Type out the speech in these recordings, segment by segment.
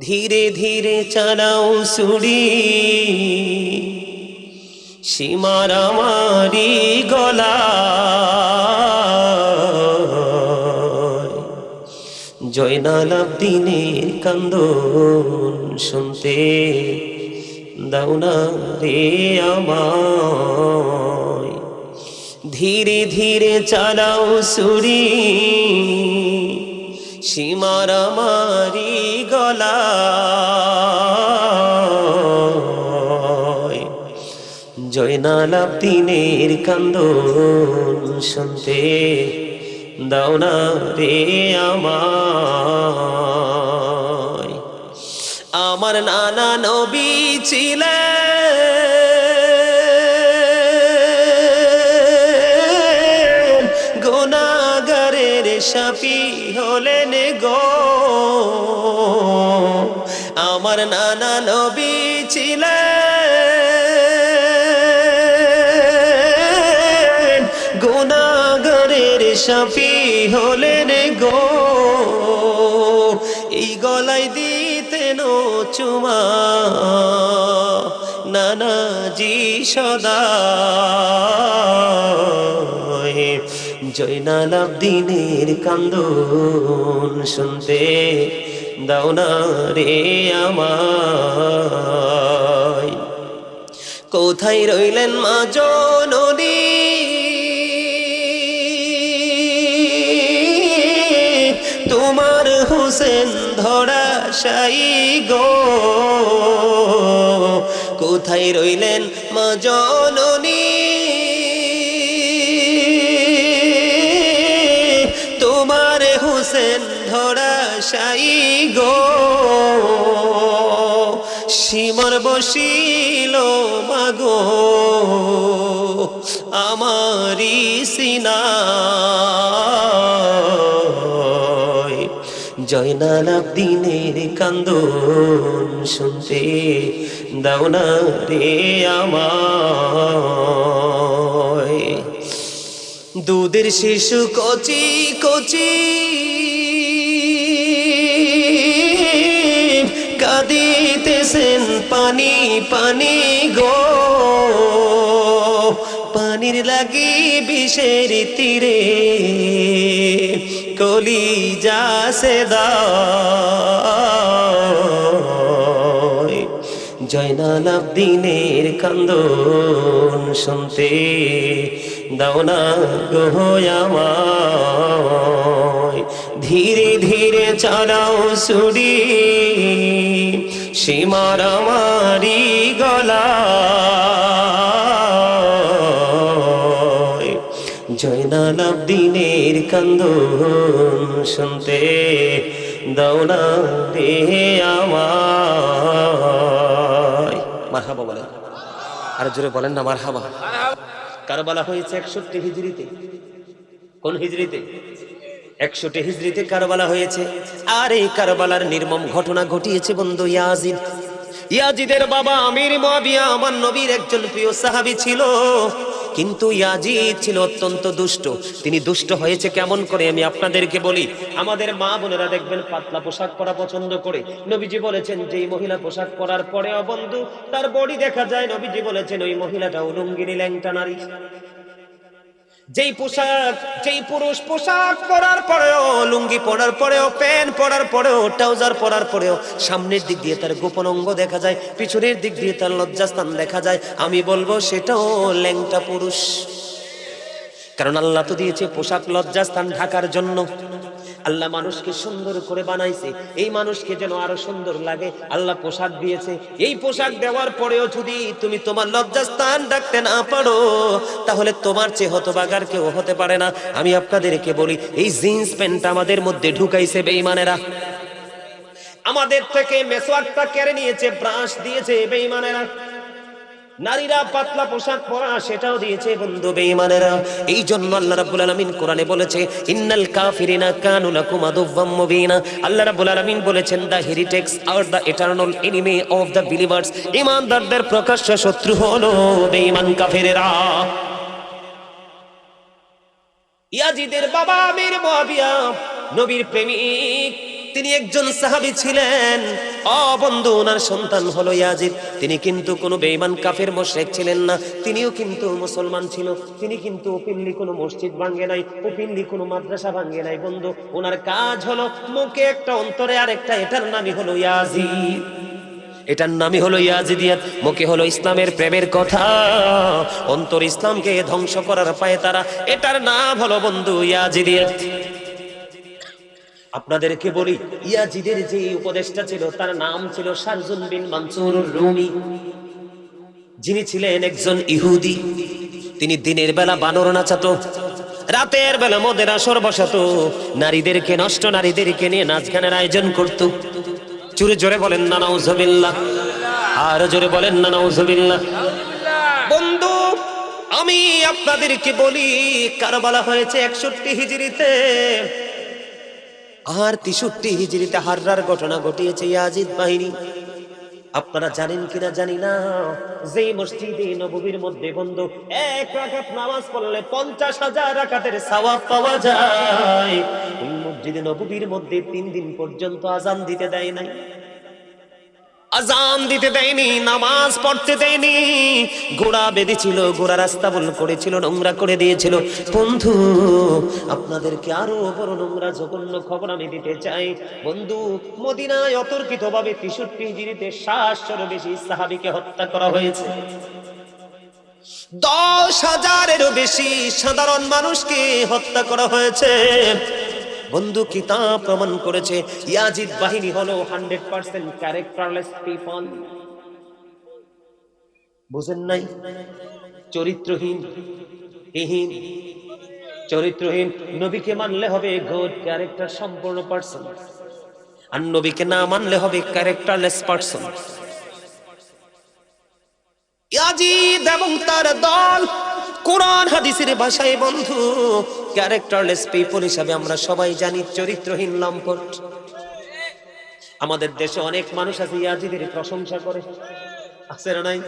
ধীরে ধীরে চালাও ছুরি, সীমার আমারি গলায়। জয়নাল আবদিনের কান্দন শুনতে দাও না রে আমায়। ধীরে ধীরে চালাও ছুরি, সীমার আমারি গলায়। জয়নাল আবদিনের কান্দন শুনতে দাও না রে আমায়। আমার নানা নবী ছিলেন, গুনাহগারের শাফি হলেন গো। আমার নানা নবী ছিলেন, গুনাহগারের শাফি হলেন গো। এই গলায় দিতেন চুমা নানাজি সদা। জয়নাল আবদিনের কান্দন শুনতে দাও না রে আমায়। কোথায় রইলেন মা জননী, তোমার হোসেন ধরাশায়ী গো। কোথায় রইলেন মা জননী, তোমার হোসেন ধরাশায়ী গো। সীমার বসিল মাগো আমারি সিনায়। জয়নাল আবদিনের কান্দন শুনতে দাও না রে আমায়। দুধের শিশু কচি কচি কাঁদিতেছেন পানি পানি গো। পানির লাগি বিষের তীরে কলিজা সেদায়। জয়নাল আবদিনের কান্দন শুনতে দাও না গো আমায়। ধীরে ধীরে চালাও ছুরি, সীমার আমারি গলায়। জয়নাল আবদিনের কান্দন শুনতে দাও না রে আমায়। মারহাবা বলেন, আর জোরে বলেন না মারহাবা। কারবালা হয়েছে 61 হিজরিতে। কোন হিজরিতে? 61 হিজরিতে কারবালা হয়েছে। আর এই কারবালার নির্মম ঘটনা ঘটিয়েছে বন্ধু ইয়াজিদ। ইয়াজিদের বাবা আমির মুয়াবিয়া আমার নবীর একজন প্রিয় সাহাবী ছিল, কিন্তু ইয়াজিদ ছিল অত্যন্ত দুষ্ট। তিনি দুষ্ট হয়েছে কেমন করে আমি আপনাদেরকে বলি। আমাদের মা বোনেরা দেখবেন পাতলা পোশাক পরা পছন্দ করে। নবীজি বলেছেন যেই মহিলা পোশাক পরার পরেও বন্ধু তার বডি দেখা যায়, নবীজি বলেছেন ওই মহিলাটা উলঙ্গিনী ল্যাংটা নারী। যেই পুরুষ পোশাক পরার পরেও, লুঙ্গি পরার পরেও, প্যান্ট পরার পরেও, ট্রাউজার পরার পরেও সামনের দিক দিয়ে তার গোপন অঙ্গ দেখা যায়, পিছনের দিক দিয়ে তার লজ্জাস্থান দেখা যায়, আমি বলবো সেটাও ল্যাংটা পুরুষ। কারণ আল্লাহ তো দিয়েছে পোশাক লজ্জাস্থান ঢাকার জন্য। আল্লাহ মানুষকে সুন্দর করে বানাইছে, এই মানুষকে যেন আরো সুন্দর লাগে আল্লাহ পোশাক দিয়েছে। এই পোশাক দেওয়ার পরেও যদি তুমি তোমার লজ্জাস্থান ঢাকতে না পারো, তাহলে তোমার চেয়ে হতভাগার কেউ হতে পারে না। আমি আপনাদেরকে বলি, এই জিন্স প্যান্ট আমাদের মধ্যে ঢুকাইছে বেঈমানেরা। আমাদের থেকে মেসওয়াকটা কেড়ে নিয়েছে, ব্রাশ দিয়েছে বেঈমানেরা। নারীরা পাতলা পোশাক পরা সেটাও দিয়েছে বন্ধু বেঈমানেরা। এই জন্য আল্লাহ রাব্বুল আলামিন কোরআনে বলেছে ইন্নাল কাফিরিনা কানু লাকুম আদুওয়াম মুবিনা। আল্লাহ রাব্বুল আলামিন বলেছেন the heretics are the eternal enemy of the believers. ঈমানদারদের প্রকাশ্য শত্রু হলো বেঈমান কাফেরেরা। ইয়াজিদের বাবা আমির মুয়াবিয়া নবীর প্রেমিক, তিনি একজন সাহাবী ছিলেন। বন্ধু, ওনার সন্তান হলো ইয়াজিদ। তিনি কিন্তু কোনো বেঈমান কাফের মুশরিক ছিলেন না, তিনিও কিন্তু মুসলমান ছিল। তিনি কিন্তু ওপেনলি কোনো মসজিদ ভাঙে নাই, ওপেনলি কোনো মাদ্রাসা ভাঙে নাই। বন্ধু, ওনার কাজ হলো মুখে একটা, অন্তরে আরেকটা। এটার নামই হলো ইয়াজিদ, এটার নামই হলো ইয়াজিদিয়াত। মুখে হলো ইসলামের প্রেমের কথা, অন্তর ইসলামকে ধ্বংস করার পায়ে তারা। এটার নাম হলো বন্ধু ইয়াজিদিয়াত। আপনাদেরকে বলি, ইয়াজিদের যে উপদেষ্টা ছিল তার নাম ছিল শারজুল বিন মানসুর রুমি, যিনি ছিলেন একজন ইহুদি। তিনি দিনের বেলা বানর নাচাতো, রাতের বেলা মদের আসর বসাতো, নারীদেরকে, নষ্ট নারীদেরকে নিয়ে নাচ গানের আয়োজন করত। জোরে জোরে বলেন না নাউজুবিল্লাহ, আর জোরে বলেন না নাউজুবিল্লাহ। বন্ধু, আমি আপনাদেরকে বলি, কারবালা হয়েছে 61 হিজরিতে, আর 63 হিজরিতে হাররার ঘটনা ঘটিয়েছে ইয়াজিদ বাহিনী। আপনারা জানেন কিনা জানি না, যে মসজিদে নববীর মধ্যে বন্ধু 1 রাকাত নামাজ পড়লে 50,000 রাকাতের সওয়াব পাওয়া যায়, ওই মসজিদে নববীর মধ্যে 3 দিন পর্যন্ত আযান দিতে দেয় নাই, আযান দিতে দেয়নি, নামাজ পড়তে দেয়নি। ঘোড়া বেঁধেছিল, ঘোড়া রাস্তা বল করেছিল, নোংরা করে দিয়েছিল। বন্ধু, আপনাদেরকে আরো বড় নোংরা জঘন্য খবর আমি দিতে চাই। বন্ধু, মদিনায় অতর্কিতভাবে 63 হিজরিতে 700-এরও বেশি সাহাবীকে হত্যা করা হয়েছে। 10,000-এরও বেশি সাধারণ মানুষকে হত্যা করা হয়েছে। বন্ধু, কিতাব প্রমাণ করেছে ইয়াজিদ বাহিনী হলো 100% ক্যারেক্টারলেস পিপল। বুঝেন নাই? চরিত্রহীন, এহীন, চরিত্রহীন। নবীকে মানলে হবে গুড ক্যারেক্টার সম্পূর্ণ পারসন, আর নবীকে না মানলে হবে ক্যারেক্টারলেস পারসন। ইয়াজিদ এবং তার দল কোরআন হাদিসের ভাষায় বন্ধু ক্যারেক্টারলেস পিপল হিসাবে আমরা সবাই জানি, চরিত্রহীন লম্পট। আমাদের দেশে অনেক মানুষ আছে ইয়াজিদের প্রশংসা করে, আছে না নাই?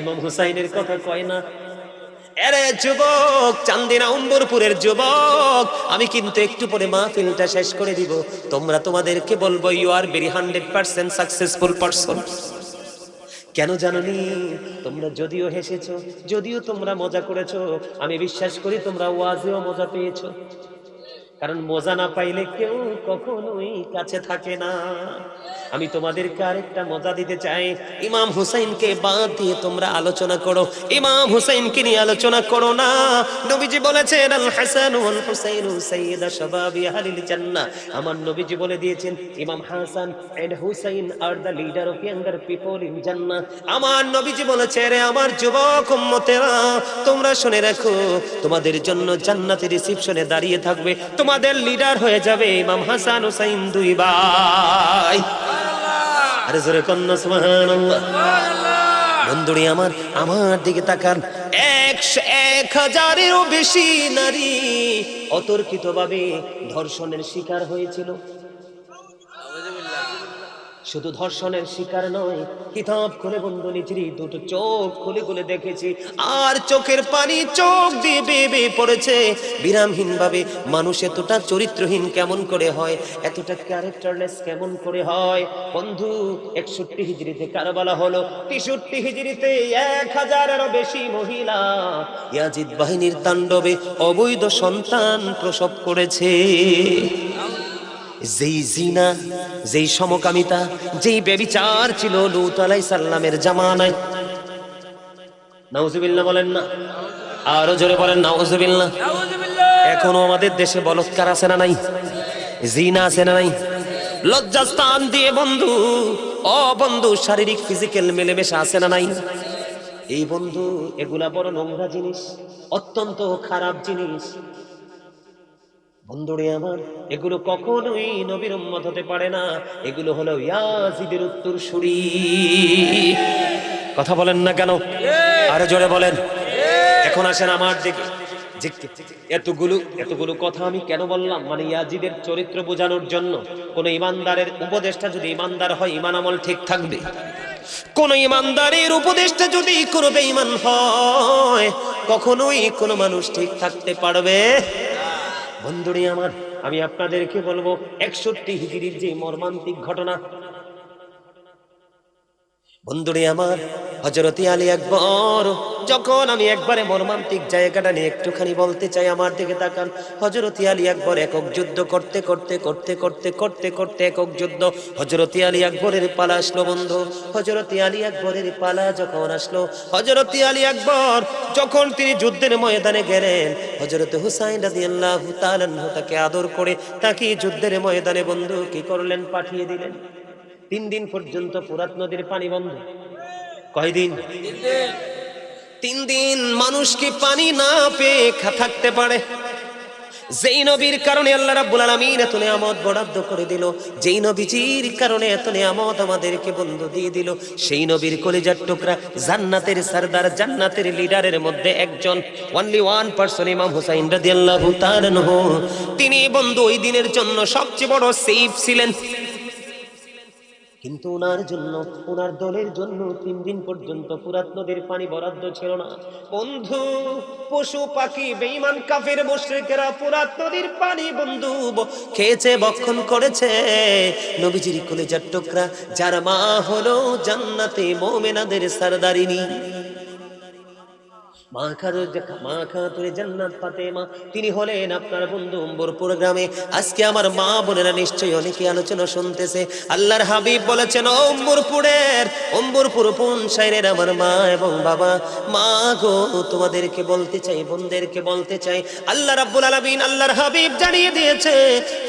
ইমাম হুসাইনের কথা কয় না? আরে যুবক, চান্দিনা উম্বরপুরের যুবক, আমি কিন্তু একটু পরে মাহফিলটা শেষ করে দিব, তোমরা তোমাদেরকে বলবো you are very 100% successful person. কেন জানোনি? তোমরা যদিও হেসেছো, যদিও তোমরা মজা করেছো, আমি বিশ্বাস করি তোমরা ওয়াজেও মজা পেয়েছো, কারণ মজা না পাইলে কেউ কখনোই কাছে থাকে না। আমি তোমাদেরকে আরেকটা মজা দিতে চাই। ইমাম হুসাইনকে বাদ দিয়ে তোমরা আলোচনা করো, ইমাম হুসাইনকে নিয়ে আলোচনা করো না। নবীজি বলেছেন আল হাসান ওয়াল হুসাইন সাইয়্যিদা শাবাবি আহলিল জান্নাহ। আমার নবীজি বলে দিয়েছেন Imam Hasan and Hussain are the leader of younger people in Jannah. আমার নবীজি বলেছে, রে আমার যুবক উম্মতেরা, তোমরা শুনে রাখো, তোমাদের জন্য জান্নাতে রিসিপশনে দাঁড়িয়ে থাকবে, তোমাদের লিডার হয়ে যাবে ইমাম হাসান হুসাইন, দুই ভাই। আরে জোরে কন্না সুবহানাল্লাহ। বন্ধুরে আমার, আমার দিকে তাকান। 1,000-এরও বেশি নারী অতর্কিতভাবে ধর্ষণের শিকার হয়েছিল। শুধু ধর্ষণের শিকার নয়, কিতাব খুলে বন্ধু নিজেরই দুটো চোখ খুলে খুলে দেখেছি, আর চোখের পানি চোখ দিয়ে বেয়ে বেয়ে পড়েছে বিরামহীন ভাবে। মানুষ এতটা চরিত্রহীন কেমন করে হয়, এতটা ক্যারেক্টারলেস কেমন করে হয়? বন্ধু, 61 হিজরিতে কারবালা হলো, 63 হিজরিতে 1,000-এরও বেশি মহিলা ইয়াজিদ বাহিনীর তাণ্ডবে অবৈধ সন্তান প্রসব করেছে। যেই জিনা, যেই সমকামিতা, যেই ব্যভিচার ছিল লূত আলাইহিস সালামের জামানায়। নাউজুবিল্লাহ বলেন না, আরো জোরে বলেন নাউজুবিল্লাহ। এখনো আমাদের দেশে বলৎকার আছে না নাই? জিনা আছে না নাই? লজ্জাস্থান দিয়ে বন্ধু, বন্ধু শারীরিক ফিজিক্যাল মেলামেশা আছে না নাই? এই বন্ধু, এগুলা বড় নোংরা জিনিস, অত্যন্ত খারাপ জিনিস। বন্ধুরে আমার, এগুলো কখনোই নবীর উম্মত হতে পারে না। এগুলো হলো ইয়াজিদের উত্তরসূরি। কথা বলেন না কেন? আরো জোরে বলেন। এখন আসেন আমার দিকে। এতগুলো কথা আমি কেন বললাম? মানে ইয়াজিদের চরিত্র বোঝানোর জন্য। কোন ইমানদারের উপদেষ্টা যদি ইমানদার হয়, ইমান আমল ঠিক থাকবে। কোন ইমানদারের উপদেষ্টা যদি কোনো বেঈমান হয়, কখনোই কোনো মানুষ ঠিক থাকতে পারবে? বন্ধুরে আমার, আমি আপনাদেরকে বলবো 61 হিজরির যে মর্মান্তিক ঘটনা, বন্ধুরে আমার, হযরত আলী আকবর যখন, আমি একবারে মর্মান্তিক জায়গাটা নিয়ে একটুখানি বলতে চাই, আমার দিকে তাকান। হযরত আলী আকবর একক যুদ্ধ করতে করতে করতে করতে করতে করতে একক যুদ্ধ, হযরত আলী আকবরের পালা আসলো বন্ধু। হযরত আলী আকবরের পালা যখন আসলো, হযরত আলী আকবর যখন তিনি যুদ্ধের ময়দানে গেলেন, হযরত হুসাইন রাদিয়াল্লাহু তাআলা আনহু তাকে আদর করে তাকে যুদ্ধের ময়দানে বন্ধু কি করলেন, পাঠিয়ে দিলেন। 3 দিন পর্যন্ত ফুরাত নদীর পানি বন্ধ। কয়দিন? 3 দিন মানুষ কি পানি না পেয়ে থাকতে পারে? যেই নবীর কারণে আল্লাহ রাব্বুল আলামিন এত নিয়ামত বরাদ্দ করে দিল, যেই নবীজির কারণে এত নিয়ামত আমাদেরকে বন্ধু দিয়ে দিল, সেই নবীর কলিজার টুকরা, জান্নাতের সরদার, জান্নাতের লিডারের মধ্যে একজন, অনলি ওয়ান পারসন, ইমাম হুসাইন রাদিয়াল্লাহু তাআলা আনহু, তিনি বন্ধু ওই দিনের জন্য সবচেয়ে বড় সেফ ছিলেন। কিন্তু ওনার জন্য, ওনার দলের জন্য 3 দিন পর্যন্ত ফুরাত নদীর পানি বরাদ্দ ছিল না বন্ধু। পশু পাখি, বেঈমান কাফের মুশরিকেরা ফুরাত নদীর পানি বন্ধু খেয়েছে, ভক্ষণ করেছে। নবীজির কলিজার টুকরা, যার মা হলো জান্নাতে মুমিনাদের সরদারিনী, মা খাতুনে জান্নাত ফাতেমা, তিনি হলেন আপনার বন্ধু অম্বরপুর গ্রামে। আজকে আমার মা বোনেরা নিশ্চয়ই অনেকে আলোচনা শুনতেছে। আল্লাহর হাবিব বলেছেন, অম্বরপুর পৌঁছাইরের আমার মা এবং বাবা, মা গো, তোমাদেরকে বলতে চাই, বোনদেরকে বলতে চাই, আল্লাহ রাব্বুল আলামিন, আল্লাহর হাবিব জানিয়ে দিয়েছে,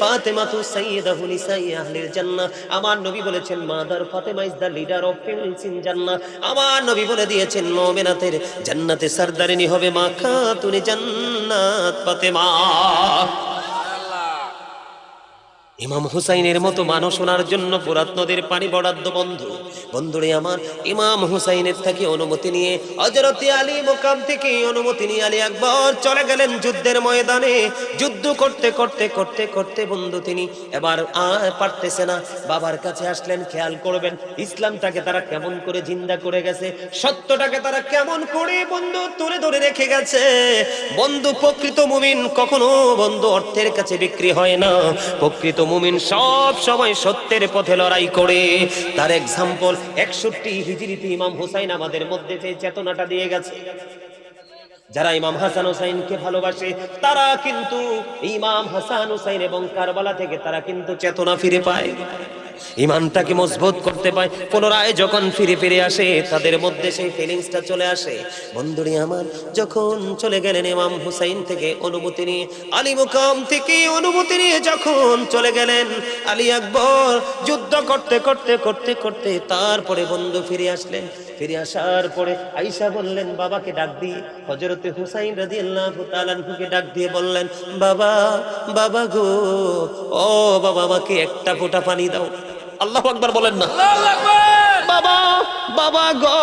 ফাতেমাতু সাইয়্যিদাতু নিসাই আহলিল জান্নাহ। আমার নবী বলেছেন, mother Fatema is the leader of females in Jannah. আমার নবী বলে দিয়েছেন, মুমিনাতের জান্নাতে সরদারিনী হবে মা খাতুনে জান্নাত ফাতেমা। ইমাম হুসাইনের মতো মানুষ ওনার জন্য ফুরাত নদীর পানি বরাদ্দ বন্ধু। বন্ধুরে আমার, ইমাম হুসাইনের থেকে অনুমতি নিয়ে, হযরত আলী মুকাম থেকে অনুমতি নিয়ে আলী আকবর চলে গেলেন যুদ্ধের ময়দানে। যুদ্ধ করতে করতে করতে করতে বন্ধু তিনি এবার আর পারতেছে না, বাবার কাছে আসলেন। খেয়াল করবেন ইসলামটাকে তারা কেমন করে জিন্দা করে গেছে, সত্যটাকে তারা কেমন করে বন্ধু তুলে ধরে রেখে গেছে। বন্ধু, প্রকৃত মুমিন কখনো বন্ধু অর্থের কাছে বিক্রি হয় না। প্রকৃত মুমিন সব সময় সত্যের পথে লড়াই করে। তার এক্সাম্পল 61 হিজরিতে ইমাম হুসাইন আমাদের মধ্যে যে চেতনাটা দিয়ে গেছে। যারা ইমাম হাসান হুসাইনকে ভালোবাসে, তারা কিন্তু ইমাম হাসান হুসাইন এবং কারবালা থেকে তারা কিন্তু চেতনা ফিরে পায়, ইমানটাকে মজবুত করতে পায়। পুনরায় যখন ফিরে ফিরে আসে, তাদের মধ্যে সেই ফিলিংসটা চলে আসে। বন্ধুরি আমার, যখন চলে গেলেন ইমাম হুসাইন থেকে অনুমতি নিয়ে, আলী মুকাম থেকে অনুমতি নিয়ে যখন চলে গেলেন, আলী আকবর যুদ্ধ করতে করতে করতে করতে তারপরে বন্ধু ফিরে আসলেন। ফিরে আসার পরে আয়েশা বললেন, বাবাকে ডাক দিয়ে, হযরত হুসাইন রাদিয়াল্লাহু তাআলা আনহুকে ডাক দিয়ে বললেন, বাবা, বাবা গো, ও বাবা, আমাকে একটা ফোঁটা পানি দাও। আল্লাহু আকবার বলেন না? বাবা, বাবা গো,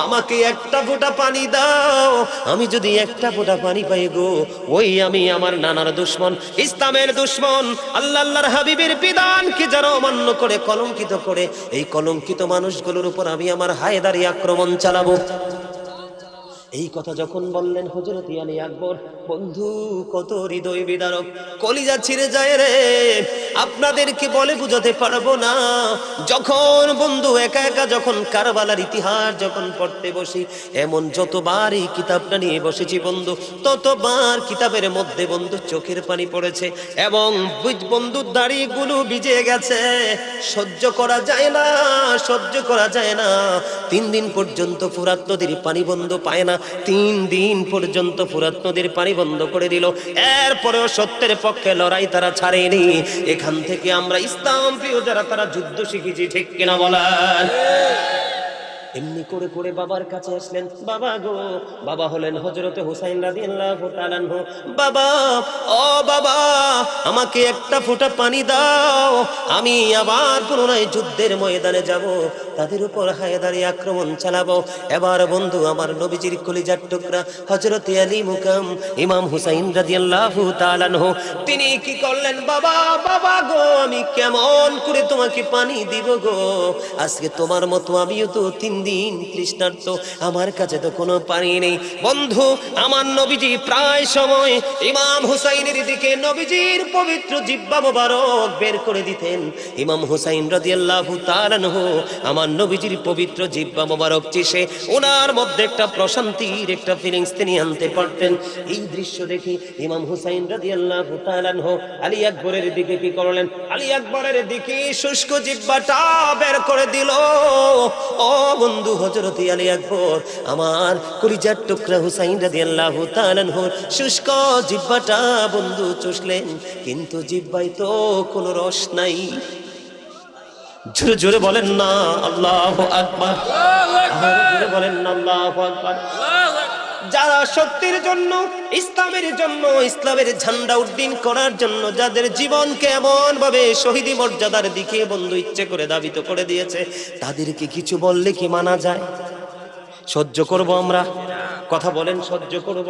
আমাকে একটা ফোঁটা পানি দাও। আমি যদি একটা ফোঁটা পানি পাই গো, ওই আমি আমার নানার দুশমন, ইসলামের দুশমন, আল্লাহর হাবিবের বিধানকে যারা অমান্য করে, কলঙ্কিত করে, এই কলঙ্কিত মানুষগুলোর উপর আমি আমার হায়দারি আক্রমণ চালাবো। এই কথা যখন বললেন হযরত আলী আকবর, বন্ধু কত হৃদয় বিদারক, কলিজা ছিঁড়ে যায় রে, আপনাদেরকে বলে বুঝাতে পারবো না। যখন বন্ধু একা একা যখন কারবালার ইতিহাস যখন পড়তে বসি, এমন যতবার এই কিতাবটা নিয়ে বসেছি বন্ধু, ততবার কিতাবের মধ্যে বন্ধু চোখের পানি পড়েছে এবং বন্ধুর দাড়িগুলো ভিজে গেছে। সহ্য করা যায় না, সহ্য করা যায় না। 3 দিন পর্যন্ত ফুরাত নদীর পানি বন্ধ পায় না। 3 দিন পর্যন্ত ফুরাত নদীর পানি বন্ধ করে দিল। এরপরেও সত্যের পক্ষে লড়াই তারা ছাড়েনি। এখান থেকে আমরা ইসলাম প্রিয় যারা, তারা যুদ্ধ শিখেছি, ঠিক কিনা বলেন? এমনি করে করে বাবার কাছে আসলেন। বাবা গো, বাবা হলেন হযরত হুসাইন রাদিয়াল্লাহু তাআলা আনহু। বাবা, ও বাবা, আমাকে একটা ফোঁটা পানি দাও, আমি আবার পুনরায় যুদ্ধের ময়দানে যাব, তাদের উপর হায়দারি আক্রমণ চালাবো। এবার বন্ধু আমার নবীজির কলিজার টুকরা হযরত আলী মুকাম ইমাম হুসাইন রাদিয়াল্লাহু তাআলা আনহু, তিনি কি করলেন? বাবা, বাবা গো, আমি কেমন করে তোমাকে পানি দিব গো? আজকে তোমার মতো আমিও তো 3 দিন তৃষ্ণার্ত, আমার কাছে তো কোনো পানি নেই। বন্ধু, আমার নবীজি প্রায় সময় ইমাম হুসাইনের দিকে নবীজির পবিত্র জিহ্বা মোবারক বের করে দিতেন। ইমাম হুসাইন রাদিয়াল্লাহু তাআলা আনহু আমার নবীজির পবিত্র জিহ্বা মোবারক চেষে ওনার মধ্যে একটা প্রশান্তির একটা ফিলিংস তিনি আনতে পারতেন। এই দৃশ্য দেখে ইমাম হুসাইন রাদিয়াল্লাহু তাআলা আনহু আলী আকবরের দিকে কি করলেন? আলী আকবরের দিকে শুষ্ক জিহ্বাটা বের করে দিল। ও বন্ধু, হযরত আলী আকবর আমার কলিজার টুকরা হুসাইন রাদিয়াল্লাহু তাআলা আনহুর শুষ্ক জিহ্বাটা বন্ধু চুষলেন, কিন্তু জিহ্বায় তো কোনো রস নাই। জোরে জোরে বলেন না আল্লাহু আকবার, জোরে বলেন না আল্লাহু আকবার। যারা সত্যের জন্য, ইসলামের জন্য, ইসলামের ঝান্ডা উড্ডীন করার জন্য যাদের জীবনকে এমন ভাবে শহীদি মর্যাদার দিকে বন্ধু ইচ্ছে করে ধাবিত করে দিয়েছে, তাদেরকে কিছু বললে কি মানা যায়? সহ্য করব আমরা? কথা বলেন, সহ্য করব?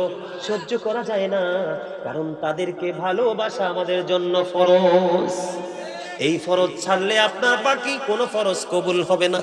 সহ্য করা যায় না, কারণ তাদেরকে ভালোবাসা আমাদের জন্য ফরজ। এই ফরজ ছাড়লে আপনার বাকি কোনো ফরজ কবুল হবে না।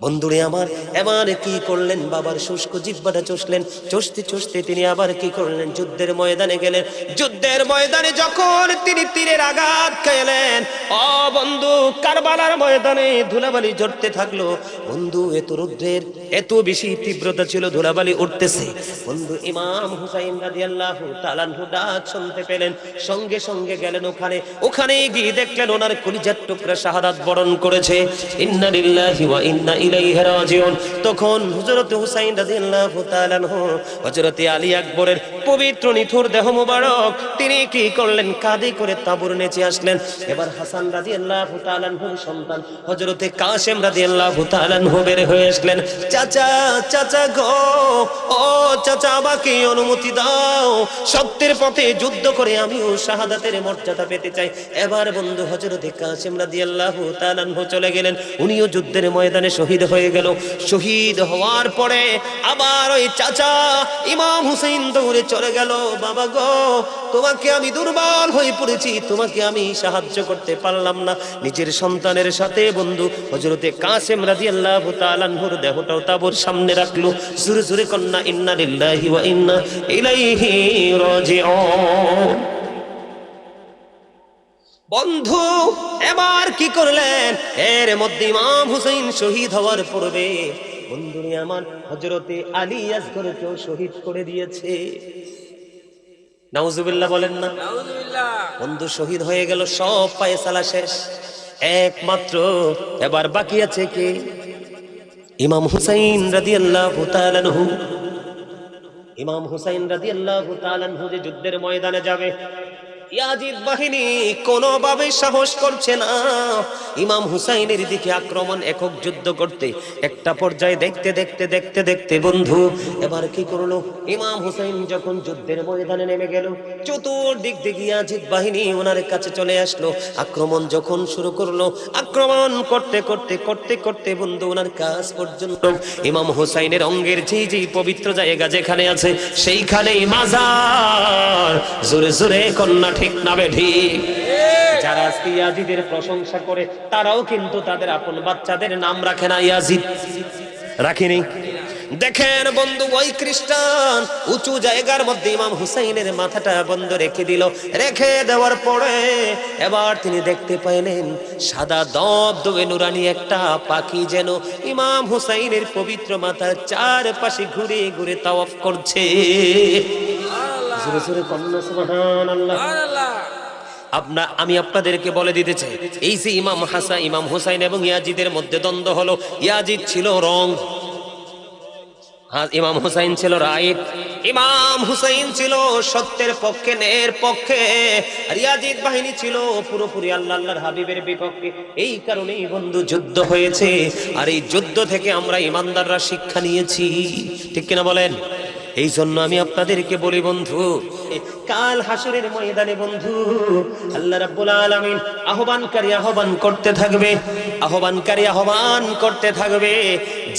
বন্ধুরে আমার, এবার কি করলেন? বাবার শুষ্ক জিহ্বাটা চষলেন। চষতে চষতে তিনি আবার কি করলেন? যুদ্ধের ময়দানে গেলেন। যুদ্ধের ময়দানে যখন তিনি তীরের আঘাত খেলেন, ও বন্ধু, কারবালার ময়দানে ধুলাবালি ঝরতে থাকলো। বন্ধু, এত রৌদ্রের এত বেশি তীব্রতা ছিল, ধুলাবালি উঠতেছে। বন্ধু, ইমাম হুসাইন রাদিয়াল্লাহু তাআলা আনহু ডাক শুনতে পেলেন, সঙ্গে সঙ্গে গেলেন ওখানে গিয়ে দেখলেন ওনার কলিজার টুকরা শাহাদাত বরণ করেছে। ইন্না লিল্লাহি ওয়া ইন্না ইলাইহি রাজিউন। তখন হযরত হুসাইন রাদিয়াল্লাহু তাআলা আনহু হযরত আলী আকবরের পবিত্র নিথুর দেহ মোবারক তিনি কি করলেন? কাঁধে করে তাঁবুর নিচে আসলেন। এবার হাসান রাদিয়াল্লাহু তাআলা আনহুর সন্তান হযরত কাসেম রাদিয়াল্লাহু তাআলা আনহু বের হয়ে আসলেন। চাচা, চাচা গো, ও চাচা, আমাকে অনুমতি দাও, সত্যের পথে যুদ্ধ করে আমিও শাহাদাতের মর্যাদা পেতে চাই। এবার বন্ধু হযরত কাসেম রাদিয়াল্লাহু তাআলা আনহু চলে গেলেন, উনিও যুদ্ধের ময়দানে শহীদ হয়ে গেল। শহীদ হওয়ার পরে আবার ওই চাচা ইমাম হুসাইন দৌড়ে চলে গেল, বাবা গো, তোমাকে আমি দুর্বল হয়ে পড়েছি, তোমাকে আমি সাহায্য করতে পারলাম না। নিজের সন্তানের সাথে বন্ধু হযরতে কাসেম রাদিয়াল্লাহু তাআলা আনহুর দেহটাও তাঁবুর সামনে রাখলো। জোরে জোরে কন্যা ইন্না লিল্লাহি ওয়া ইন্না ইলাইহি রাজিউন। বন্ধু, এবার কি করলেন? এর মধ্যে ইমাম হুসাইন শহীদ হওয়ার পূর্বে বন্ধুরে আমার হযরতে আলী আসগরকেও শহীদ করে দিয়েছে। নাউজুবিল্লাহ বলেন না? নাউজুবিল্লাহ। বন্ধু শহীদ হয়ে গেল, সব ফায়সালা শেষ। একমাত্র এবার বাকি আছে কে? ইমাম হুসাইন রাদিয়াল্লাহু তাআলা আনহু। ইমাম হুসাইন রাদিয়াল্লাহু তাআলা আনহু যে যুদ্ধের ময়দানে যাবে, ইয়াজিদ বাহিনী কোনোভাবে সাহস করছে না ইমাম হুসাইনের দিকে আক্রমণ, একক যুদ্ধ করতে। একটা পর্যায়ে দেখতে দেখতে দেখতে দেখতে বন্ধু এবার কি করলো? ইমাম হুসাইন যখন যুদ্ধের ময়দানে নেমে গেল, চতুর্দিক থেকে ইয়াজিদ বাহিনী ওনার কাছে চলে আসলো। আক্রমণ যখন শুরু করলো, আক্রমণ করতে করতে করতে করতে বন্ধু ওনার কাছ পর্যন্ত ইমাম হুসাইনের অঙ্গের যে পবিত্র জায়গা যেখানে আছে সেইখানেই মাজার। জোরে জোরে কন্যা ঠিক না বেঠিক? যারা আজকে ইয়াজিদের প্রশংসা করে তারাও কিন্তু তাদের আপন বাচ্চাদের নাম রাখে না ইয়াজিদ, রাখিনি। দেখেন বন্ধু, ওই খ্রিস্টান উঁচু জায়গার মধ্যে ইমাম হুসাইনের মাথাটা বন্ধ রেখে দিল। রেখে দেওয়ার পরে এবার তিনি দেখতে পাইলেন সাদা দবদবে নুরানি একটা পাখি যেন ইমাম হুসাইনের পবিত্র মাথার চারপাশে ঘুরে ঘুরে তাওয়াফ করছে। জোরে জোরে কন্যা সুবহানাল্লাহ। আমি আপনাদেরকে বলে দিতে চাই, এই যে ইমাম হুসাইন এবং ইয়াজিদের মধ্যে দ্বন্দ্ব হলো, ইয়াজিদ ছিল রং, ইমাম হুসাইন ছিল রাইট। ইমাম হুসাইন ছিল সত্যের পক্ষে, ন্যায়ের পক্ষে, আর ইয়াজিদ বাহিনী ছিল পুরোপুরি আল্লাহর হাবিবের বিপক্ষে। এই কারণেই বন্ধু যুদ্ধ হয়েছে, আর এই যুদ্ধ থেকে আমরা ইমানদাররা শিক্ষা নিয়েছি, ঠিক কিনা বলেন? এই জন্য আমি আপনাদেরকে বলি বন্ধু, কাল হাসরের ময়দানে বন্ধু আল্লাহ রাব্বুল আলামিন আহ্বান করতে থাকবে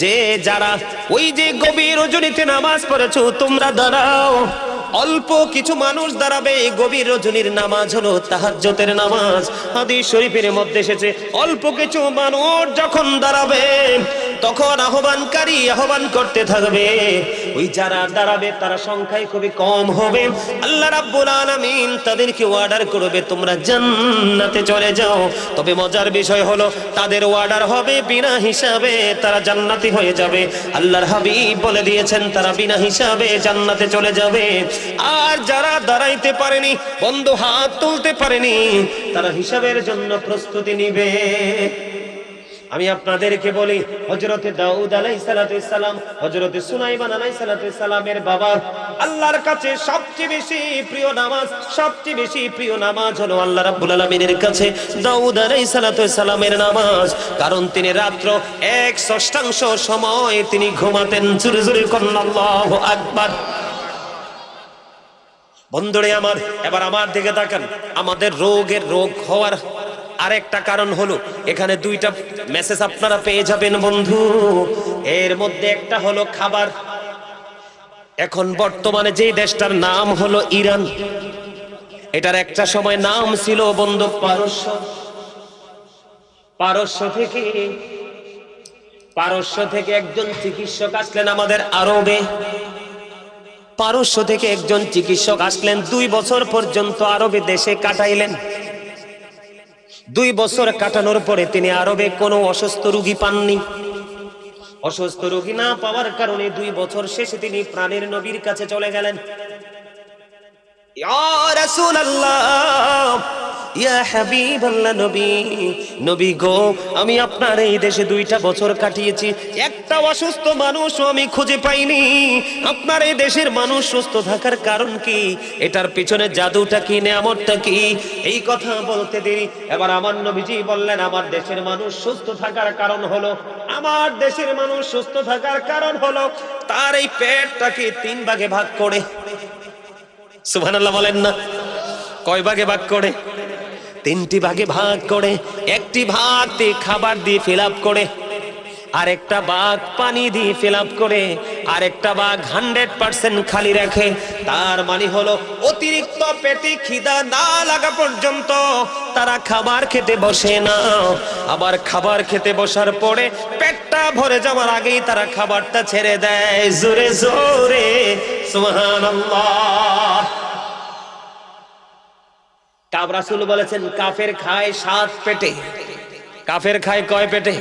যে যারা ওই যে গভীর রজনীতে নামাজ পড়েছো তোমরা দাঁড়াও, অল্প কিছু মানুষ দাঁড়াবে। গভীর রজনীর নামাজ হলো তাহাজ্জুদের নামাজ। হাদিস শরীফের মধ্যে এসেছে অল্প কিছু মানুষ যখন দাঁড়াবে তখন আহ্বানকারী আহ্বান করতে থাকবে। ওই যারা দাঁড়াবে তারা সংখ্যায় খুবই কম হবে। আল্লাহ রাব্বুল আলামিন তাদেরকে অর্ডার করবে তোমরা জান্নাতে চলে যাও। তবে মজার বিষয় হলো তাদের অর্ডার হবে বিনা হিসাবে, তারা জান্নাতি হয়ে যাবে। আল্লাহর হাবিব বলে দিয়েছেন তারা বিনা হিসাবে জান্নাতে চলে যাবে। আর যারা দাঁড়াইতে পারেনি, বন্ধু হাত তুলতে পারেনি, তারা হিসাবের জন্য প্রস্তুতি নিবে। আমি আপনাদেরকে বলি হযরতে দাউদ আলাইহিস সালাম, হযরতে সুলাইমান আলাইহিস সালামের বাবা, আল্লাহর কাছে সবচেয়ে বেশি প্রিয় নামাজ, সবচেয়ে বেশি প্রিয় নামাজ হলো আল্লাহ রাব্বুল আলামিনের কাছে দাউদ আলাইহিস সালামের নামাজ। কারণ তিনি রাত্র 1/6 সময় তিনি ঘুমাতেন। জোরে জোরে বলুন আল্লাহু আকবার। বন্ধুরে আমার, এবার আমার দিকে তাকান। আমাদের রোগ হওয়ার আরেকটা কারণ হলো, এখানে দুইটা মেসেজ আপনারা পেয়ে যাবেন বন্ধু। এর মধ্যে একটা হলো খাবার। এখন বর্তমানে যে দেশটার নাম হলো ইরান, এটার একটা সময় নাম ছিল বন্ধু পারস্য। পারস্য থেকে একজন চিকিৎসক আসলেন আমাদের আরবে। পারস্য থেকে একজন চিকিৎসক আসলেন, 2 বছর পর্যন্ত আরবে দেশে কাটাইলেন। 2 বছর কাটানোর পরে তিনি আরবে কোনো অসুস্থ রোগী পাননি। অসুস্থ রোগী না পাওয়ার কারণে 2 বছর শেষে তিনি প্রাণের নবীর কাছে চলে গেলেন। ইয়া রাসূলুল্লাহ, ইয়া হাবিবাল্লাহ, নবী গো, আমি আপনার এই দেশে 2টা বছর কাটিয়েছি, একটা অসুস্থ মানুষও আমি খুঁজে পাইনি। আপনার এই দেশের মানুষ সুস্থ থাকার কারণ কি? এটার পিছনে জাদুটা কি, নেয়ামতটা কি? এই কথা বলতে দেরি এবার আমার নবীজি বললেন, আমার দেশের মানুষ সুস্থ থাকার কারণ হলো, আমার দেশের মানুষ সুস্থ থাকার কারণ হলো তার এই পেটটাকে 3 ভাগে ভাগ করে। সুবহানাল্লাহ বলেন না? কয় ভাগে ভাগ করে? 3টি ভাগে ভাগ করে। একটি ভাগ খাবার দিয়ে ফিল আপ করে, আরেকটা ভাগ পানি দিয়ে ফিল আপ করে, আরেকটা ভাগ 100% খালি রাখে। তার মানে হলো অতিরিক্ত পেটে খিদা না লাগা পর্যন্ত তারা খাবার খেতে বসে না। আবার খাবার খেতে বসার পরে পেটটা ভরে যাওয়ার আগেই তারা খাবারটা ছেড়ে দেয়। জোরে জোরে সুবহানাল্লাহ। রাসূল বলেছেন কাফের খায় 7 পেটে। কাফের খায় কয় পেটে?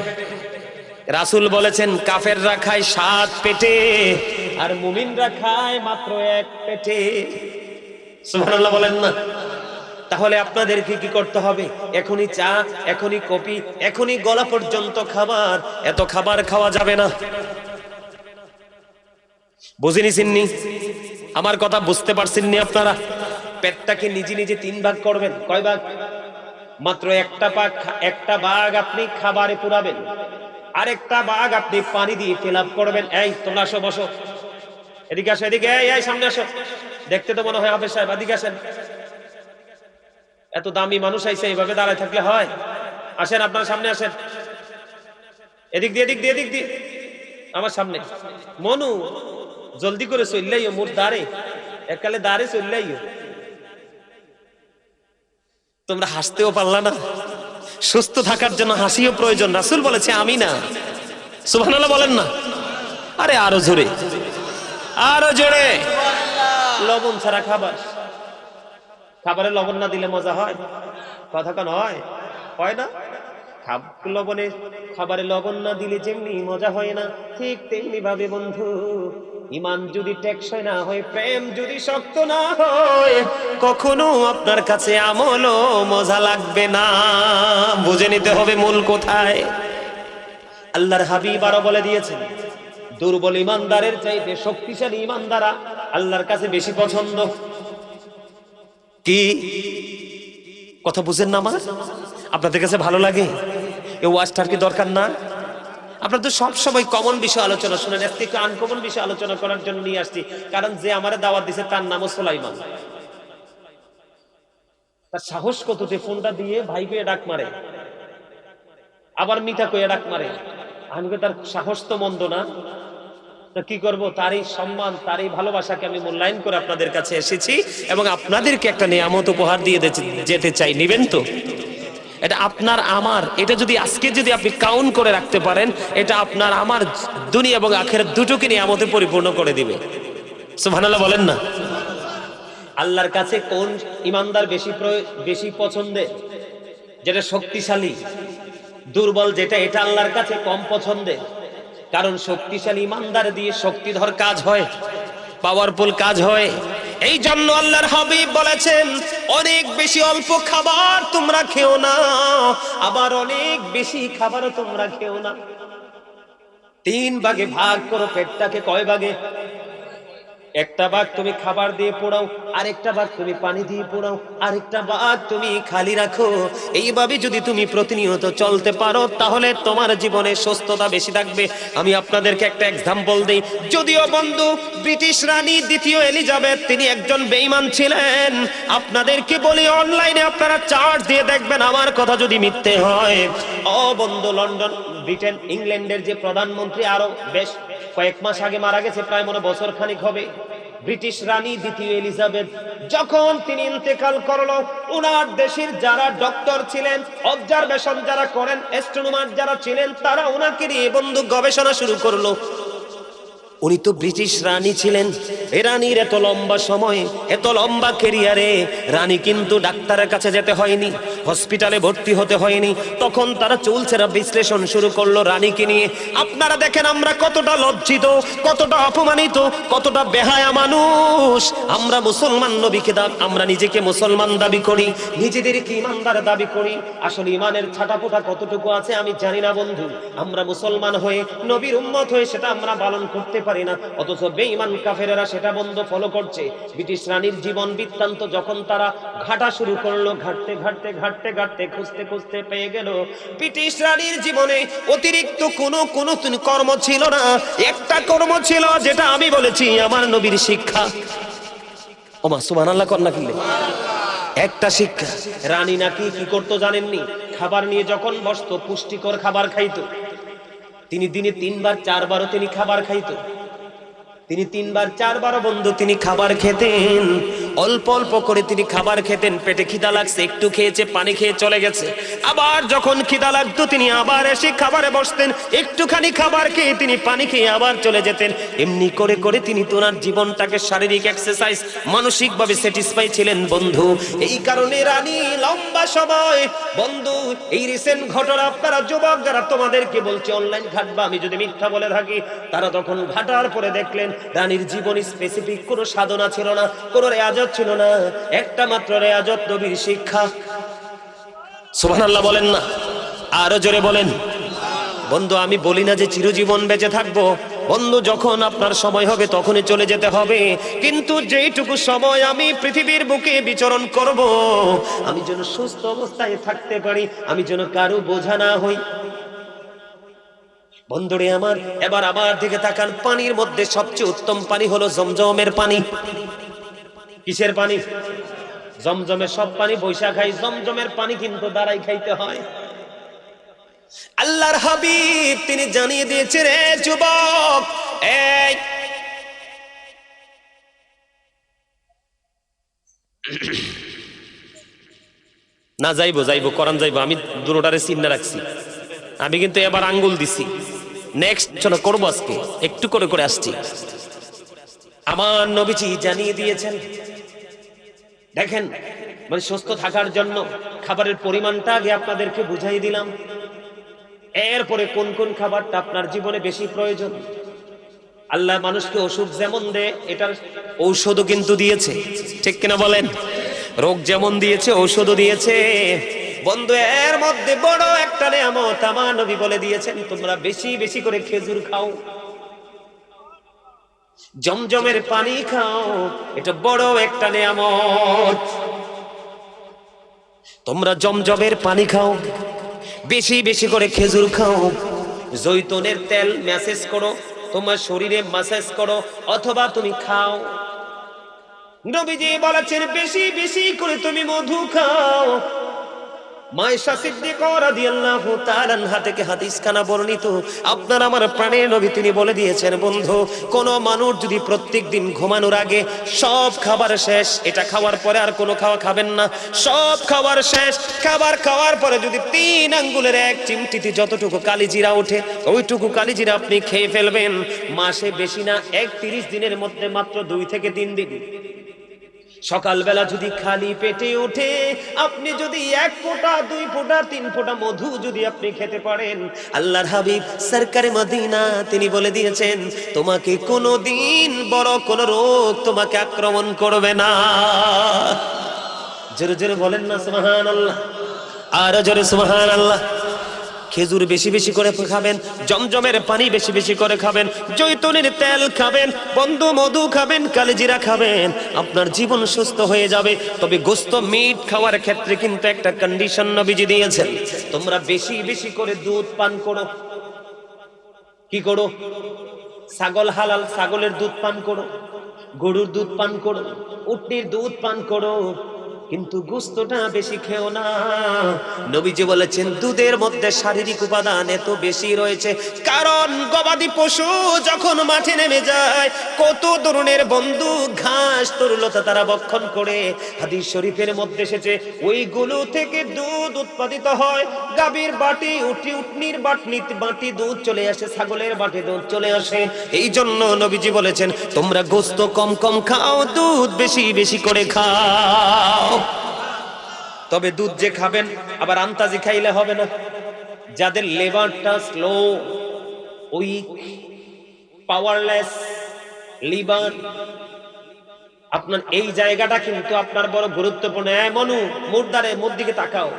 রাসূল বলেছেন কাফেররা খায় 7 পেটে, আর মুমিনরা খায় মাত্র 1 পেটে। সুবহানাল্লাহ বলেন না? তাহলে আপনাদেরকে কি করতে হবে? এখনই চা, এখনই কফি, এখনই গলা পর্যন্ত খাবার, এত খাবার খাওয়া যাবে না। বুঝিনি? আমার কথা বুঝতে পারছেননি আপনারা? পেটটাকে নিজে নিজে 3 ভাগ করবেন। কয় ভাগ? মাত্র একটা ভাগ আপনি খাবারে পুরাবেন, আরেকটা ভাগ আপনি পানি দিয়ে ফিল আপ করবেন। এই তোমরা আসো, বসো, এদিকে আসো, এদিকে, এই সামনে আসো। দেখতে তো মনে হয় হাফেজ সাহেব, এদিকে আসেন। এত দামি মানুষ আইছে, এইভাবে দাঁড়ায় থাকলে হয়? আসেন, আপনারা সামনে আসেন। এদিক দিয়ে আমার সামনে। মনু জলদি করে চললাইও, মোর দাঁড়ে এককালে দাঁড়ে চললাইও। তোমরা হাসতেও পারলা না? সুস্থ থাকার জন্য হাসিও প্রয়োজন। রাসূল বলেছে আমি না। সুবহানাল্লাহ বলেন না? আরে আরো জোরে, আরো জোরে। লবণ ছাড়া খাবার, খাবারে লবণ না দিলে মজা হয়? কথা কেন হয় না? খাবারে লবণ না দিলে যেমনি মজা হয় না, ঠিক তেমনি ভাবে বন্ধু, ঈমান যদি টেকসই না হয়, প্রেম যদি শক্ত না হয়, কখনো আপনার কাছে আমলও মজা লাগবে না। বুঝে নিতে হবে মূল কোথায়। আল্লাহর হাবিব আরো বলে দিয়েছেন, দুর্বল ঈমানদারের চাইতে শক্তিশালী ঈমানদাররা আল্লাহর কাছে বেশি পছন্দ। কি কথা বুঝেন না আমার? আপনাদের কাছে ভালো লাগে? এই ওয়াজটার কি দরকার না? আপনারা তো সবসময় কমন বিষয় আলোচনা শুনেন, আজকে একটু আনকমন বিষয় আলোচনা করার জন্য নিয়ে আসছি। কারণ যে আমারে দাওয়াত দিছে তার নামও সুলাইমান। তার সাহস কত যে ফোনটা দিয়ে ভাই কয়ে ডাক মারে, আবার মিঠা কয়ে ডাক মারে। আমি তার সাহস তো মন্দ না। কি করব, তারই সম্মান তারই ভালোবাসাকে আমি মূল্যায়ন করে আপনাদের কাছে এসেছি এবং আপনাদেরকে একটা নিয়ামত উপহার দিয়ে যেতে চাই। নিবেন তো? এটা আপনার আমার, এটা যদি আজকে যদি আপনি কাউন্ট করে রাখতে পারেন, এটা আপনার আমার দুনিয়া এবং আখিরাত দুটোকে নিয়ামতে পরিপূর্ণ করে দিবে। সুবহানাল্লাহ বলেন না? আল্লাহর কাছে কোন ইমানদার বেশি পছন্দের? যেটা শক্তিশালী। দুর্বল যেটা, এটা আল্লাহর কাছে কম পছন্দের। কারণ শক্তিশালী ইমানদার দিয়ে শক্তিধর কাজ হয়, পাওয়ারফুল কাজ হয়। এই জন্য আল্লাহর হাবিব বলেছেন, অনেক বেশি অল্প খাবার তোমরা খেও না, আবার অনেক বেশি খাবারও তোমরা খেও না। 3 ভাগে ভাগ করো পেটটাকে। কয় ভাগে? একটা ভাগ তুমি খাবার দিয়ে পোড়াও, আরেকটা ভাগ তুমি পানি দিয়ে পোড়াও, আরেকটা ভাগ তুমি খালি রাখো। এইভাবে যদি তুমি প্রতিনিয়ত চলতে পারো তাহলে তোমার জীবনে সুস্থতা বেশি থাকবে। আমি আপনাদেরকে একটা এক্সাম্পল দেই। যদিও বন্ধু ব্রিটিশ রানী দ্বিতীয় এলিজাবেথ তিনি একজন বেঈমান ছিলেন। আপনাদেরকে বলি, অনলাইনে আপনারা চার্জ দিয়ে দেখবেন আমার কথা যদি মিথ্যে হয়। ও বন্ধু, লন্ডন, ব্রিটেন, ইংল্যান্ডের যে প্রধানমন্ত্রী আরো বেশ কয়েক মাস আগে মারা গেছে, প্রায় মনে বছর খানিক হবে। ব্রিটিশ রানী দ্বিতীয় এলিজাবেথ যখন তিনি ইন্তেকাল করলো, ওনার দেশের যারা ডক্টর ছিলেন, অবজারভেশন যারা করেন, অ্যাস্ট্রোনমার যারা ছিলেন, তারা ওনাকে নিয়ে বন্ধু গবেষণা শুরু করলো। উনি তো ব্রিটিশ রানী ছিলেন। এ রানীর এত লম্বা সময়, এত লম্বা ক্যারিয়ারে রানী কিন্তু ডাক্তারের কাছে যেতে হয়নি, হসপিটালে ভর্তি হতে হয়নি। তখন তারা চুলচেরা বিশ্লেষণ শুরু করলো রানীকে নিয়ে। আপনারা দেখেন আমরা কতটা লজ্জিত, কতটা অপমানিত, কতটা বেহায়া মানুষ। আমরা মুসলমান, নবীকে আমরা নিজেকে মুসলমান দাবি করি, নিজেদেরকে ইমানদার দাবি করি। আসলে ইমানের ছাটাপোটা কতটুকু আছে আমি জানি না বন্ধু। আমরা মুসলমান হয়ে, নবীর উম্মত হয়ে সেটা আমরা পালন করতে পারি না, অথচ বেঈমান কাফেরেরা সেটা বন্ধ ফলো করছে। ব্রিটিশ রানীর জীবন বৃত্তান্ত যখন তারা ঘাটা শুরু করলো, ঘাটতে ঘাটতে ঘাটতে ঘাটতে খুঁজতে খুঁজতে পেয়ে গেল ব্রিটিশ রানীর জীবনে অতিরিক্ত কোনো কর্ম ছিল না। একটা কর্ম ছিল, যেটা আমি বলেছি আমার নবীর শিক্ষা। ওমা সুবহানাল্লাহ কর না কিলে। একটা শিক্ষা। রানী নাকি কি করতো জানেননি? খাবার নিয়ে যখন বসতো, পুষ্টিকর খাবার খাইতো। তিনি দিনে 3 বার 4 বারও তিনি খাবার খাইতো। তিনি 3 বার 4 বারও বন্ধু তিনি খাবার খেতেন। অল্প অল্প করে তিনি খাবার খেতেন। পেটে খিদা লাগছে, একটু খেয়েছে, পানি খেয়ে চলে গেছে। আবার যখন খিদা লাগতো তিনি আবার এসে খাবারে বসতেন, একটুখানি খাবার খেয়ে তিনি পানি খেয়ে আবার চলে যেতেন। এমনি করে করে তিনি তোনার জীবনটাকে শারীরিক এক্সারসাইজ, মানসিকভাবে স্যাটিসফাই ছিলেন বন্ধু। এই কারণে রানী লম্বা সময় বন্ধু, এই রিসেন্ট ঘটনা আপনারা যুবক যারা, তোমাদেরকে বলছি অনলাইন ঘাটবা, আমি যদি মিথ্যা বলে থাকি। তারা তখন ঘাটার পরে দেখলেন রানীর জীবনে স্পেসিফিক কোনো সাধনা ছিল না, কোনো রেয়াজত ছিল না, একটা মাত্র রেয়াজত, নবীর শিক্ষা। সুবহানাল্লাহ বলেন না? আরো জোরে বলেন। বন্ধু আমি বলি না যে চিরজীবন বেঁচে থাকবো বন্ধু, যখন আপনার সময় হবে তখনই চলে যেতে হবে। কিন্তু যেইটুকু সময় আমি পৃথিবীর বুকে বিচরণ করব, আমি যেন সুস্থ অবস্থায় থাকতে পারি, আমি যেন কারো বোঝা না হই। বন্ধুরে আমার, এবার আমার দিকে তাকান। পানির মধ্যে সবচেয়ে উত্তম পানি হলো জমজমের পানি। কিসের পানি? জমজমের। সব পানি বৈশা খাই, জমজমের পানি কিন্তু দাঁড়াই খাইতে হয়। আল্লাহর হাবিব তিনি জানিয়ে দিয়েছে, রে যুবক, এই না যাইবো কোরআন যাইবো, আমি দুটোটারে চিন্তা রাখছি। আমি কিন্তু এবার আঙ্গুল দিছি, নেক্সট চলো করবো, আজকে একটু করে করে আসছি। আমার নবীজি জানিয়ে দিয়েছেন, দেখেন মানে সুস্থ থাকার জন্য খাবারের পরিমাণটা আগে আপনাদেরকে বুঝাই দিলাম। এরপরে কোন কোন খাবারটা আপনার জীবনে বেশি প্রয়োজন। আল্লাহ মানুষকে অসুখ যেমন দেয়, এটার ঔষধও কিন্তু দিয়েছে, ঠিক কিনা বলেন? রোগ যেমন দিয়েছে, ঔষধও দিয়েছে। বন্ধু এর মধ্যে বড় একটা নিয়ামত আমার নবী বলে দিয়েছেন, তোমরা বেশি বেশি করে খেজুর খাও, জমজমের পানি খাও, এটা বড় একটা নিয়ামত। তোমরা জমজমের পানি খাও, বেশি বেশি করে খেজুর খাও, জৈতুনের তেল ম্যাসেজ করো, তোমার শরীরে ম্যাসেজ করো, অথবা তুমি খাও। নবীজি বলেছেন বেশি বেশি করে তুমি মধু খাও, মায়েশা সিদ্দিকা রাদিয়াল্লাহু তাআলা আনহা থেকে হাদিস খানা বর্ণিত, আপনার আমার প্রাণের নবী তিনি বলে দিয়েছেন, বন্ধু কোন মানুষ যদি প্রত্যেকদিন ঘুমানোর আগে সব খাবার শেষ, এটা খাওয়ার পরে আর কোনো খাওয়া খাবেন না, সব খাবার শেষ, খাবার খাওয়ার পরে যদি 3 আঙ্গুলের এক চিমটিতে যতটুকু কালিজিরা ওঠে ওইটুকু কালিজিরা আপনি খেয়ে ফেলবেন, মাসে বেশি না 31 দিনের মধ্যে মাত্র 2 থেকে 3 দিন সকালবেলা যদি খালি পেটে ওঠে আপনি যদি 1 ফোঁটা 2 ফোঁটা 3 ফোঁটা মধু যদি আপনি খেতে পারেন, আল্লাহর হাবিব সরকারে মদিনা তিনি বলে দিয়েছেন তোমাকে কোনোদিন বড় কোন রোগ তোমাকে আক্রমণ করবে না। জোরে জোরে বলেন না সুবহানাল্লাহ, আর জোরে সুবহানাল্লাহ। খেজুর বেশি বেশি করে খাবেন, জমজমের পানি বেশি বেশি করে খাবেন, জৈতুনের তেল খাবেন, বন্ধু মধু খাবেন, কালিজিরা খাবেন, আপনার জীবন সুস্থ হয়ে যাবে। তবে গোশত মিট খাওয়ার ক্ষেত্রে কিন্তু একটা কন্ডিশন নবীজি দিয়েছেন, তোমরা বেশি বেশি করে দুধ পান করো। কি করো? ছাগল হালাল ছাগলের দুধ পান করো, গরুর দুধ পান করো, উটনির দুধ পান করো, কিন্তু গোশতটা বেশি খেও না। নবীজি বলেছেন দুধের মধ্যে শারীরিক উপাদান এত বেশি রয়েছে, কারণ গবাদি পশু যখন মাঠে নেমে যায় কত ধরনের বন্ধু ঘাস তরুলতা তারা ভক্ষণ করে, হাদিস শরীফের মধ্যে এসেছে ওইগুলো থেকে দুধ উৎপাদিত হয়, গাভীর বাটি উটনির বাটি দুধ চলে আসে, ছাগলের বাটি দুধ চলে আসে। এই জন্য নবীজি বলেছেন তোমরা গোশত কম কম খাও, দুধ বেশি বেশি করে খাও। তবে দুধ যে খাবেন আবার আন্তাজি খাইলে হবে না। যাদের লিভারটা স্লো, উইক, পাওয়ারলেস লিভার, আপনার এই জায়গাটা কিন্তু আপনার বড় গুরুত্বপূর্ণ। মনু মুর্দারে মোর দিকে তাকাও,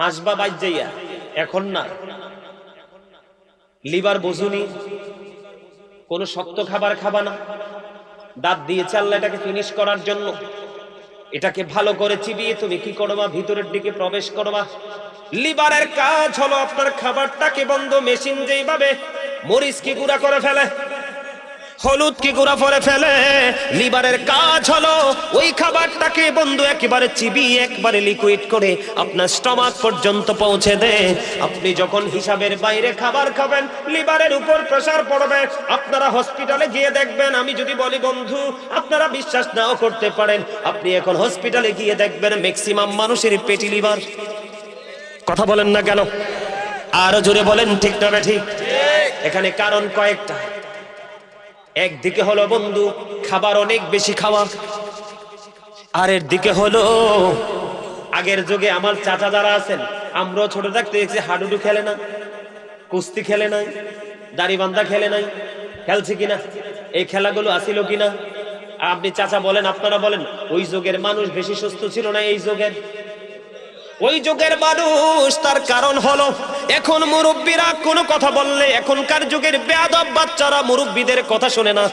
হাসবা বাইজ যাইয়া, এখন না। লিভার বুঝুনি, কোন শক্ত খাবার খাবা না, দাঁত দিয়ে চাল্লা এটাকে ফিনিশ করার জন্য এটাকে ভালো করে চিবিয়ে তুমি কি করবা, ভিতরের দিকে প্রবেশ করবা। লিভারের কাজ হলো আপনার খাবারটাকে বন্ধ, মেশিন যেইভাবে মরিচকে গুঁড়া করে ফেলে, হলুদকে গুঁড়া করে ফেলে, লিভারের কাজ হলো ওই খাবারটাকে বন্ধু একেবারে চিবিয়ে একবারে লিকুইড করে আপনার স্টমাক পর্যন্ত পৌঁছে দেয়। আপনি যখন হিসাবের বাইরে খাবার খাবেন লিভারের উপর প্রেসার পড়বে। আপনারা হসপিটালে গিয়ে দেখবেন, আমি যদি বলি বন্ধু আপনারা বিশ্বাস নাও করতে পারেন, আপনি এখন হসপিটালে গিয়ে দেখবেন ম্যাক্সিমাম মানুষের পেটি লিভার। কথা বলেন না কেন? আরো জোরে বলেন ঠিক না ঠিক? এখানে কারণ কয়েকটা। একদিকে হলো বন্ধু খাবার অনেক বেশি খাওয়া, আর এর দিকে হলো আগের যুগে আমার চাচা যারা আছেন, আমরাও ছোট থাকতে দেখছি হাডুডু খেলে না, কুস্তি খেলে নাই, দাড়িবান্ধা খেলে নাই, খেলছে কিনা? এই খেলাগুলো আসিল কিনা? আপনি চাচা বলেন, আপনারা বলেন, ওই যুগের মানুষ বেশি সুস্থ ছিল না এই যুগের? ওই যুগের মানুষ, তার কারণ হলো এখন মুরব্বীরা কোনো কথা বললে, এখনকার যুগের বেয়াদব বাচ্চারা মুরব্বীদের কথা শোনে না।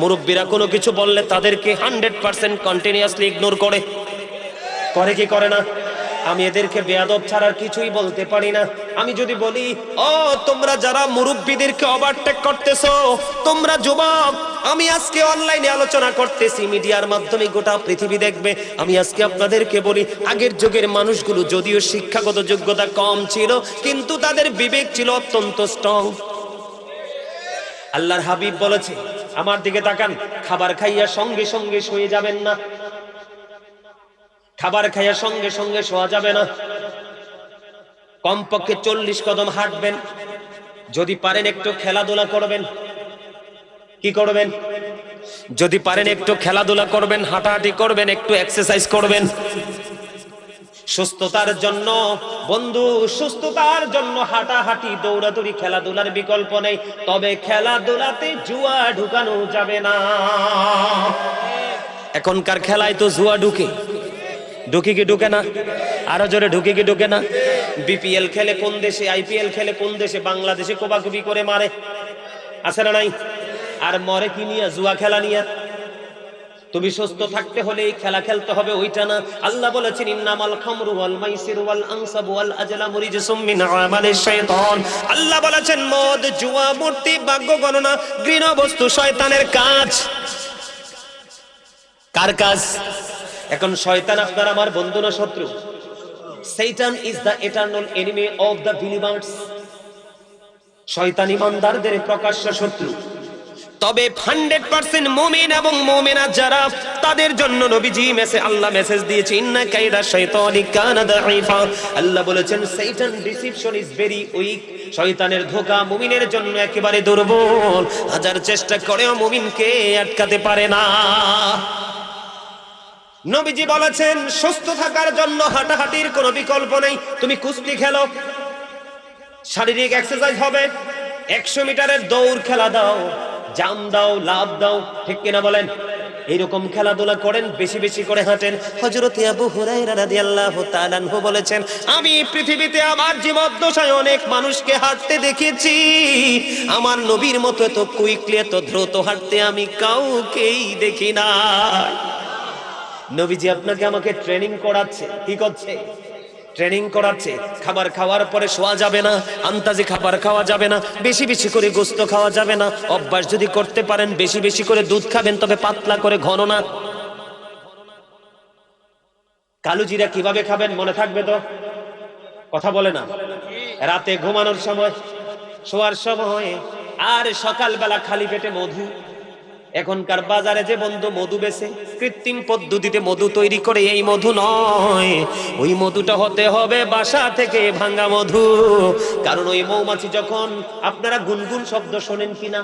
মুরব্বীরা কোনো কিছু বললে তাদেরকে 100% কন্টিনিউয়াসলি ইগনোর করে কি করে না? আমি এদেরকে বেয়াদব ছাড়া আর কিছুই বলতে পারি না। আমি যদি বলি ও তোমরা যারা মুরব্বীদেরকে ওভারটেক করতেছো, তোমরা যুবক, আমি আজকে অনলাইনে আলোচনা করতেছি, মিডিয়ার মাধ্যমে গোটা পৃথিবী দেখবে। আমি আজকে আপনাদেরকে বলি আগের যুগের মানুষগুলো যদিও শিক্ষাগত যোগ্যতা কম ছিল, কিন্তু তাদের বিবেক ছিল অত্যন্ত স্ট্রং। আল্লাহর হাবিব বলেছে, আমার দিকে তাকান, খাবার খাইয়া সঙ্গে সঙ্গে শুয়ে যাবেন না, খাবার খাইয়া সঙ্গে সঙ্গে শোয়া যাবে না, কমপক্ষে 40 কদম হাঁটবেন, যদি পারেন একটু খেলাধুলা করবেন। কি করবেন? যদি পারেন একটু খেলাধুলা করবেন, হাঁটাহাঁটি করবেন, একটু এক্সারসাইজ করবেন সুস্থতার জন্য। বন্ধু সুস্থতার জন্য হাঁটাহাঁটি, দৌড়াদৌড়ি, খেলাধুলার বিকল্প নেই। তবে খেলাধুলাতে জুয়া ঢুকানো যাবে না। এখনকার খেলায় তো জুয়া ঢুকে কি ঢুকে না? আরো জোরে ঢুকে কি ঢুকে না? বিপিএল খেলে কোন দেশে, আইপিএল খেলে কোন দেশে, বাংলাদেশে কোবাকুবি করে মারে, আছে না নাই? আর মরে কি নিয়ে? জুয়া খেলা নিয়ে। তুমি সুস্থ থাকতে হলে এই খেলা খেলতে হবে, ওইটা না। আল্লাহ বলেছেন ইন্নামাল খামরু ওয়াল মাইসিরু ওয়াল আনসাবু ওয়াল আজলামু রিজসুম মিন আমালিশ শাইতান। আল্লাহ বলেছেন মদ, জুয়া, মূর্তি, ভাগ্য গণনা, ঘৃণ্য বস্তু শয়তানের কাজ। কার কাজ? এখন শয়তান আপনার আমার বন্ধু না শত্রু? Satan is the eternal enemy of the believers. শয়তান ঈমানদারদের প্রকাশ্য শত্রু। তবে 100% মুমিন এবং মুমিনা যারা, তাদের জন্য নবীজি আল্লাহ মেসেজ দিয়েছে, ইন্না কাইদা শাইতানি কানা দাঈফা। আল্লাহ বলেছেন শয়তান ডিসিপশন ইজ ভেরি উইক। শয়তানের ধোঁকা মুমিনের জন্য একেবারে দুর্বল, হাজার চেষ্টা করেও মুমিনকে আটকাতে পারে না। নবীজি বলেছেন সুস্থ থাকার জন্য হাঁটাহাঁটির কোনো বিকল্প নেই। তুমি কুস্তি খেলো, শারীরিক এক্সারসাইজ হবে, 100 মিটারের দৌড় খেলা দাও, জাম দাও, লাভ দাও, ঠিক কিনা বলেন? এইরকম খেলাধুলা করেন, বেশি বেশি করে হাঁটেন। হযরত আবু হুরায়রা রাদিয়াল্লাহু তাআলা আনহু বলেছেন, আমি পৃথিবীতে আমার জীবদ্দশায় অনেক মানুষকে হাঁটতে দেখেছি, আমার নবীর মতো এত কুইকলি, এত দ্রুত হাঁটতে আমি কাউকেই দেখি না। নবীজি আপনাকে আমাকে ট্রেনিং করাচ্ছে। কি করছে? ট্রেনিং করাচ্ছে। খাবার খাওয়ার পরে শোয়া যাবে না, আন্তাজে খাবার খাওয়া যাবে না, বেশি বেশি করে গোশত খাওয়া যাবে না। অভ্যাস যদি করতে পারেন বেশি বেশি করে দুধ খাবেন, তবে পাতলা করে, ঘন না। কালো জিরা কিভাবে খাবেন মনে থাকবে তো? কথা বলে না। রাতে ঘুমানোর সময়, শোয়ার সময়, আর সকালবেলা খালি পেটে মধু। এখনকার বাজারে যে বন্ধু মধু বেচে, কৃত্রিম পদ্ধতিতে মধু তৈরি করে, এই মধু নয়, ওই মধুটা হতে হবে বাসা থেকে ভাঙা মধু। কারণ ওই মৌমাছি যখন, আপনারা গুনগুন শব্দ শোনেন কিনা?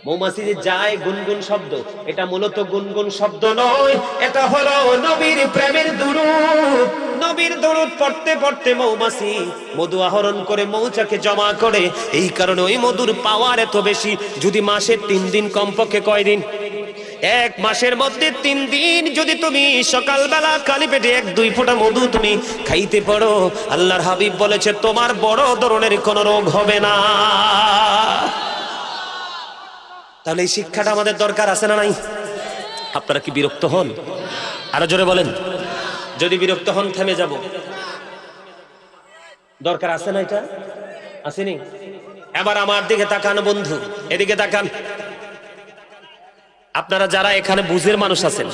মৌমাছি যে যায় গুনগুন শব্দ, এটা মূলত গুনগুন শব্দ নয়, এটা হলো নবীর প্রেমের দুরূদ। নবীর দুরূদ পড়তে পড়তে মৌমাছি মধু আহরণ করে মৌচাকে জমা করে। এই কারণে ওই মধুর পাওয়ার এত বেশি। যদি মাসে 3 দিন, কমপক্ষে কয় দিন? 1 মাসের মধ্যে 3 দিন যদি তুমি সকালবেলা খালি পেটে 1-2 ফোঁটা মধু তুমি খাইতে পারো, আল্লাহর হাবিব বলেছে তোমার বড় ধরনের কোনো রোগ হবে না। তাহলে এই শিক্ষাটা আমাদের দরকার আছে না নাই? আপনারা কি বিরক্ত হন? আরো জোরে বলেন। যদি বিরক্ত হন থেমে যাব। দরকার আছে না? এটা আসেনি? এবার আমার দিকে তাকান বন্ধু, এদিকে তাকান। আপনারা যারা এখানে বুঝের মানুষ আছেন,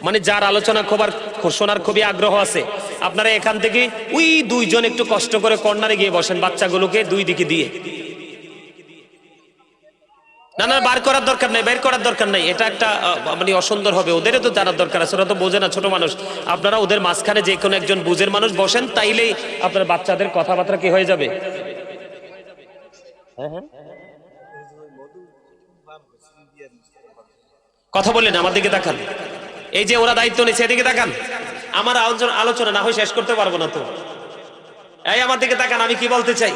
মানে যার আলোচনা শোনার খুবই আগ্রহ আছে, আপনারা এখান থেকে ওই 2 জন একটু কষ্ট করে কর্নারে গিয়ে বসেন, বাচ্চাগুলোকে 2 দিকে দিয়ে। না না, বার করার দরকার নাই, বের করার দরকার নাই। এটা একটা মানে অসুন্দর হবে। ওদেরও তো জানার দরকার আছে, ওরা তো বোঝে না, ছোট মানুষ। আপনারা ওদের মাঝখানে যে কোনো একজন বুঝের মানুষ বসেন, তাইলেই আপনার বাচ্চাদের কথাবার্তা কি হয়ে যাবে। কথা বললেন, আমার দিকে তাকান। এই যে ওরা দায়িত্ব নিচ্ছে, এদিকে তাকান। আমার আলোচনা না হয় শেষ করতে পারবো না তো। এই আমার দিকে তাকান, আমি কি বলতে চাই।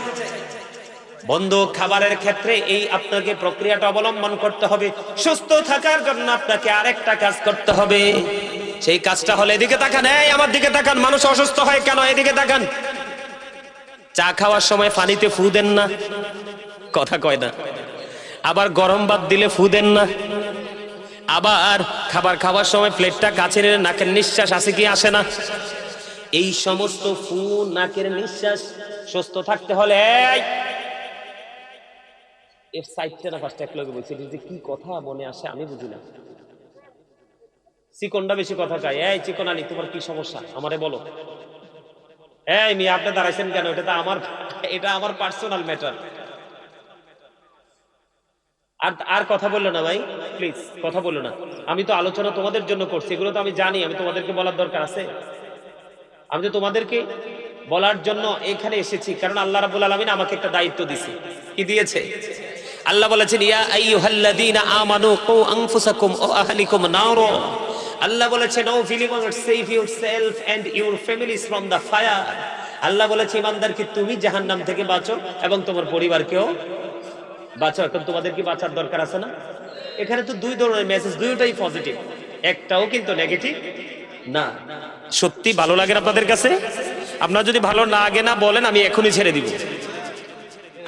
বন্ধু, খাবারের ক্ষেত্রে এই আপনাকে প্রক্রিয়াটা অবলম্বন করতে হবে। সুস্থ থাকার জন্য আপনাকে আরেকটা কাজ করতে হবে। সেই কাজটা হলো, এদিকে তাকান, এই আমার দিকে তাকান। মানুষ অসুস্থ হয় কেন? এদিকে তাকান। চা খাওয়ার সময় পানিতে ফু দেন না, কথা কয় না। আবার গরম ভাত দিলে ফু দেন না। আবার খাবার খাওয়ার সময় প্লেটটা কাছে নিয়ে নাকের নিঃশ্বাস আসে কি আসে না? এই সমস্ত ফু, নাকের নিঃশ্বাস সুস্থ থাকতে হলে এর সাইডটা না ফার্স্ট এক লোকে বলছি, যে কি কথা মনে আসে আমি বুঝি না। চিকনটা বেশি কথা কয়। এই চিকন আলী, তোমার কি সমস্যা আমারে বলো। এই মিয়া, আপনি দাঁড়াইছেন কেন? এটা আমার পার্সোনাল ম্যাটার। আর কথা বললো না ভাই, প্লিজ কথা বললো না। আমি তো আলোচনা তোমাদের জন্য করছি, এগুলো তো আমি জানি। আমি তোমাদেরকে বলার দরকার আছে? আমি তো তোমাদেরকে বলার জন্য এখানে এসেছি, কারণ আল্লাহ রাব্বুল আলামিন আমাকে একটা দায়িত্ব দিয়েছে। কি দিয়েছে? আল্লাহ বলেছেন, ইয়া আইয়ুহাল্লাযীনা আমানু কু আনফুসাকুম ওয়া আহলিকুম নার। আল্লাহ বলেছেন, O believers, save yourself and your families from the fire. আল্লাহ বলেছে, ইমানদারকে তুমি জাহান্নাম থেকে বাঁচো এবং তোমার পরিবারকেও বাঁচো। এখন তোমাদের কি বাঁচার দরকার আছে না? এখানে তো 2 ধরনের মেসেজ, দুইটাই পজিটিভ, একটাও কিন্তু নেগেটিভ না। সত্যি ভালো লাগে আপনাদের কাছে? আপনারা যদি ভালো লাগে না বলেন, আমি এখনই ছেড়ে দিব।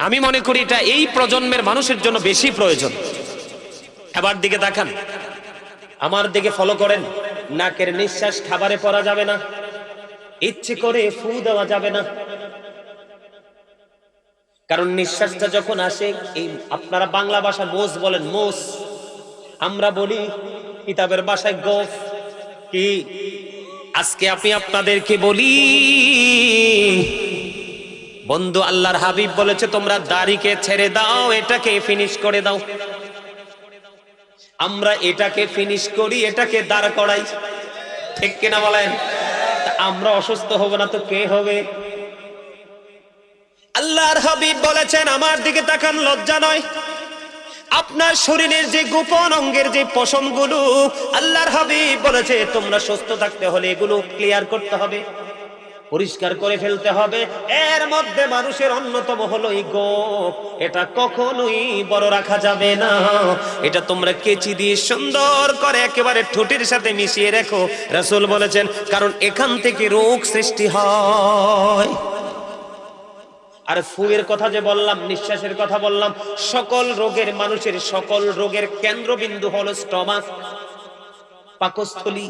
আমি মনে করি এটা এই প্রজন্মের মানুষের জন্য বেশি প্রয়োজন। এবার দিকে তাকান, আমার দিকে ফলো করেন। নাকের নিঃশ্বাস খাবারে পড়া যাবে না, ইচ্ছে করে ফু দেওয়া যাবে না। কারণ নিঃশ্বাসটা যখন আসে, এই আপনারা বাংলা ভাষা মোস বলেন, মোস। আমরা বলি কিতাবের ভাষায় গফ। কি আজকে আমি আপনাদেরকে বলি বন্ধু, আল্লাহর হাবিব বলেছে তোমরা দাড়িকে ছেড়ে দাও, এটাকে ফিনিশ করে দাও। আমরা এটাকে ফিনিশ করি, এটাকে দাঁড় করাই, ঠিক কিনা বলেন? আমরা অসুস্থ হব না তো কে হবে? আল্লাহর হাবিব বলেছেন আমার দিকে তাকান, লজ্জা নয়। আপনার শরীরের যে গোপন অঙ্গের যে পশমগুলো, আল্লাহর হাবিব বলেছে তোমরা সুস্থ থাকতে হলে এগুলো ক্লিয়ার করতে হবে, পরিষ্কার করে ফেলতে হবে। এর মধ্যে মানুষের অন্যতম হলো এই গোপ। এটা কখনোই বড় রাখা যাবে না। এটা তোমরা কেচি দিয়ে সুন্দর করে একেবারে ঠোঁটের সাথে মিশিয়ে রাখো। রাসূল বলেছেন কারণ এখান থেকে রোগ সৃষ্টি হয়। আর ফুয়ের কথা যে বললাম, নিঃশ্বাসের কথা বললাম, সকল রোগের, মানুষের সকল রোগের কেন্দ্রবিন্দু হলো স্টমাক, পাকস্থলী।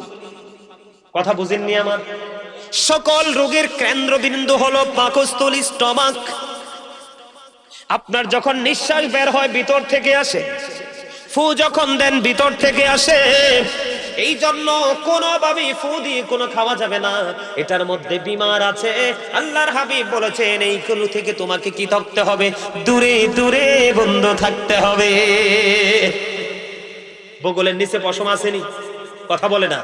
কথা বুঝেননি আমার? সকল রোগের কেন্দ্রবিন্দু হলো পাকস্থলী, স্টমাক। আপনার যখন নিঃশ্বাস বের হয় ভিতর থেকে আসে, ফু যখন দেন ভিতর থেকে আসে। এই জন্য কোনোভাবেই ফু দিয়ে কোনো খাওয়া যাবে না, এটার মধ্যে বিমার আছে। আল্লাহর হাবিব বলেছেন এইগুলো থেকে তোমাকে কি থাকতে হবে? দূরে দূরে বন্ধ থাকতে হবে। বগলের নিচে পশম আসেনি, কথা বলে না,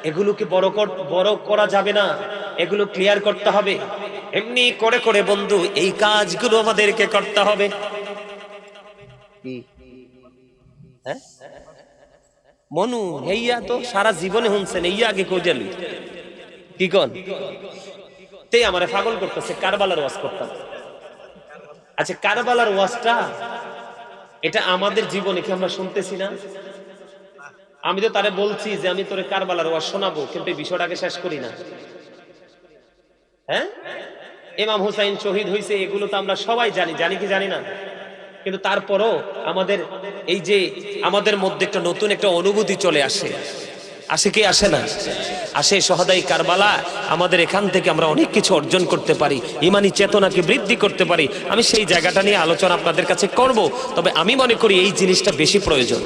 এগুলোকে বড় করা যাবে না, এগুলো ক্লিয়ার করতে হবে। এমনি করে করে বন্ধু এই কাজগুলো আমাদেরকে করতে হবে। হ্যাঁ মনু হেইয়া তো সারা জীবনে শুনছেন, এইয়া আগে কইজালি কি কন তে আমারে পাগল করতেছে। কারবালার ওয়াজ করতাম। আচ্ছা কারবালার ওয়াজটা এটা আমাদের জীবনে কি আমরা শুনতেছি না? আমি তো তারে বলছি যে আমি তোরে কারবালার ওয়াজ শোনাবো, কিন্তু এই বিষয়টাকে শেষ করি না। হ্যাঁ, ইমাম হুসাইন শহীদ হয়েছে, এগুলো তো আমরা সবাই জানি, জানি কি জানি না? কিন্তু তারপরও আমাদের এই যে আমাদের মধ্যে একটা নতুন একটা অনুভূতি চলে আসে, আসে কি আসে না? আসে। শহাদায়ে কারবালা আমাদের এখান থেকে আমরা অনেক কিছু অর্জন করতে পারি, ইমানি চেতনাকে বৃদ্ধি করতে পারি। আমি সেই জায়গাটা নিয়ে আলোচনা আপনাদের কাছে করব, তবে আমি মনে করি এই জিনিসটা বেশি প্রয়োজন।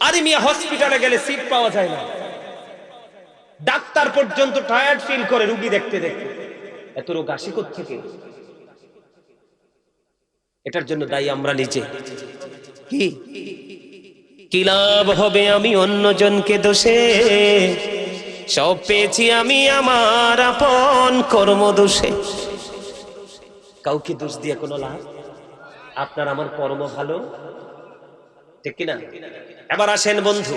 আরে মিয়া, হসপিটালে গেলে সিট পাওয়া যায় না, ডাক্তার পর্যন্ত টায়ার্ড ফিল করে রোগী দেখতে দেখতে। এত রোগ আসে কোত্থেকে? এটার জন্য দায়ী আমরা নিজে। কি লাভ হবে আমি অন্যজনকে দোষে, সব পেয়েছি আমি আমার আপন কর্ম দোষে। কাউকে দোষ দিয়ে কোনো লাভ? আপনার আমার কর্ম ভালো, ঠিক কিনা? এবার আসেন বন্ধু,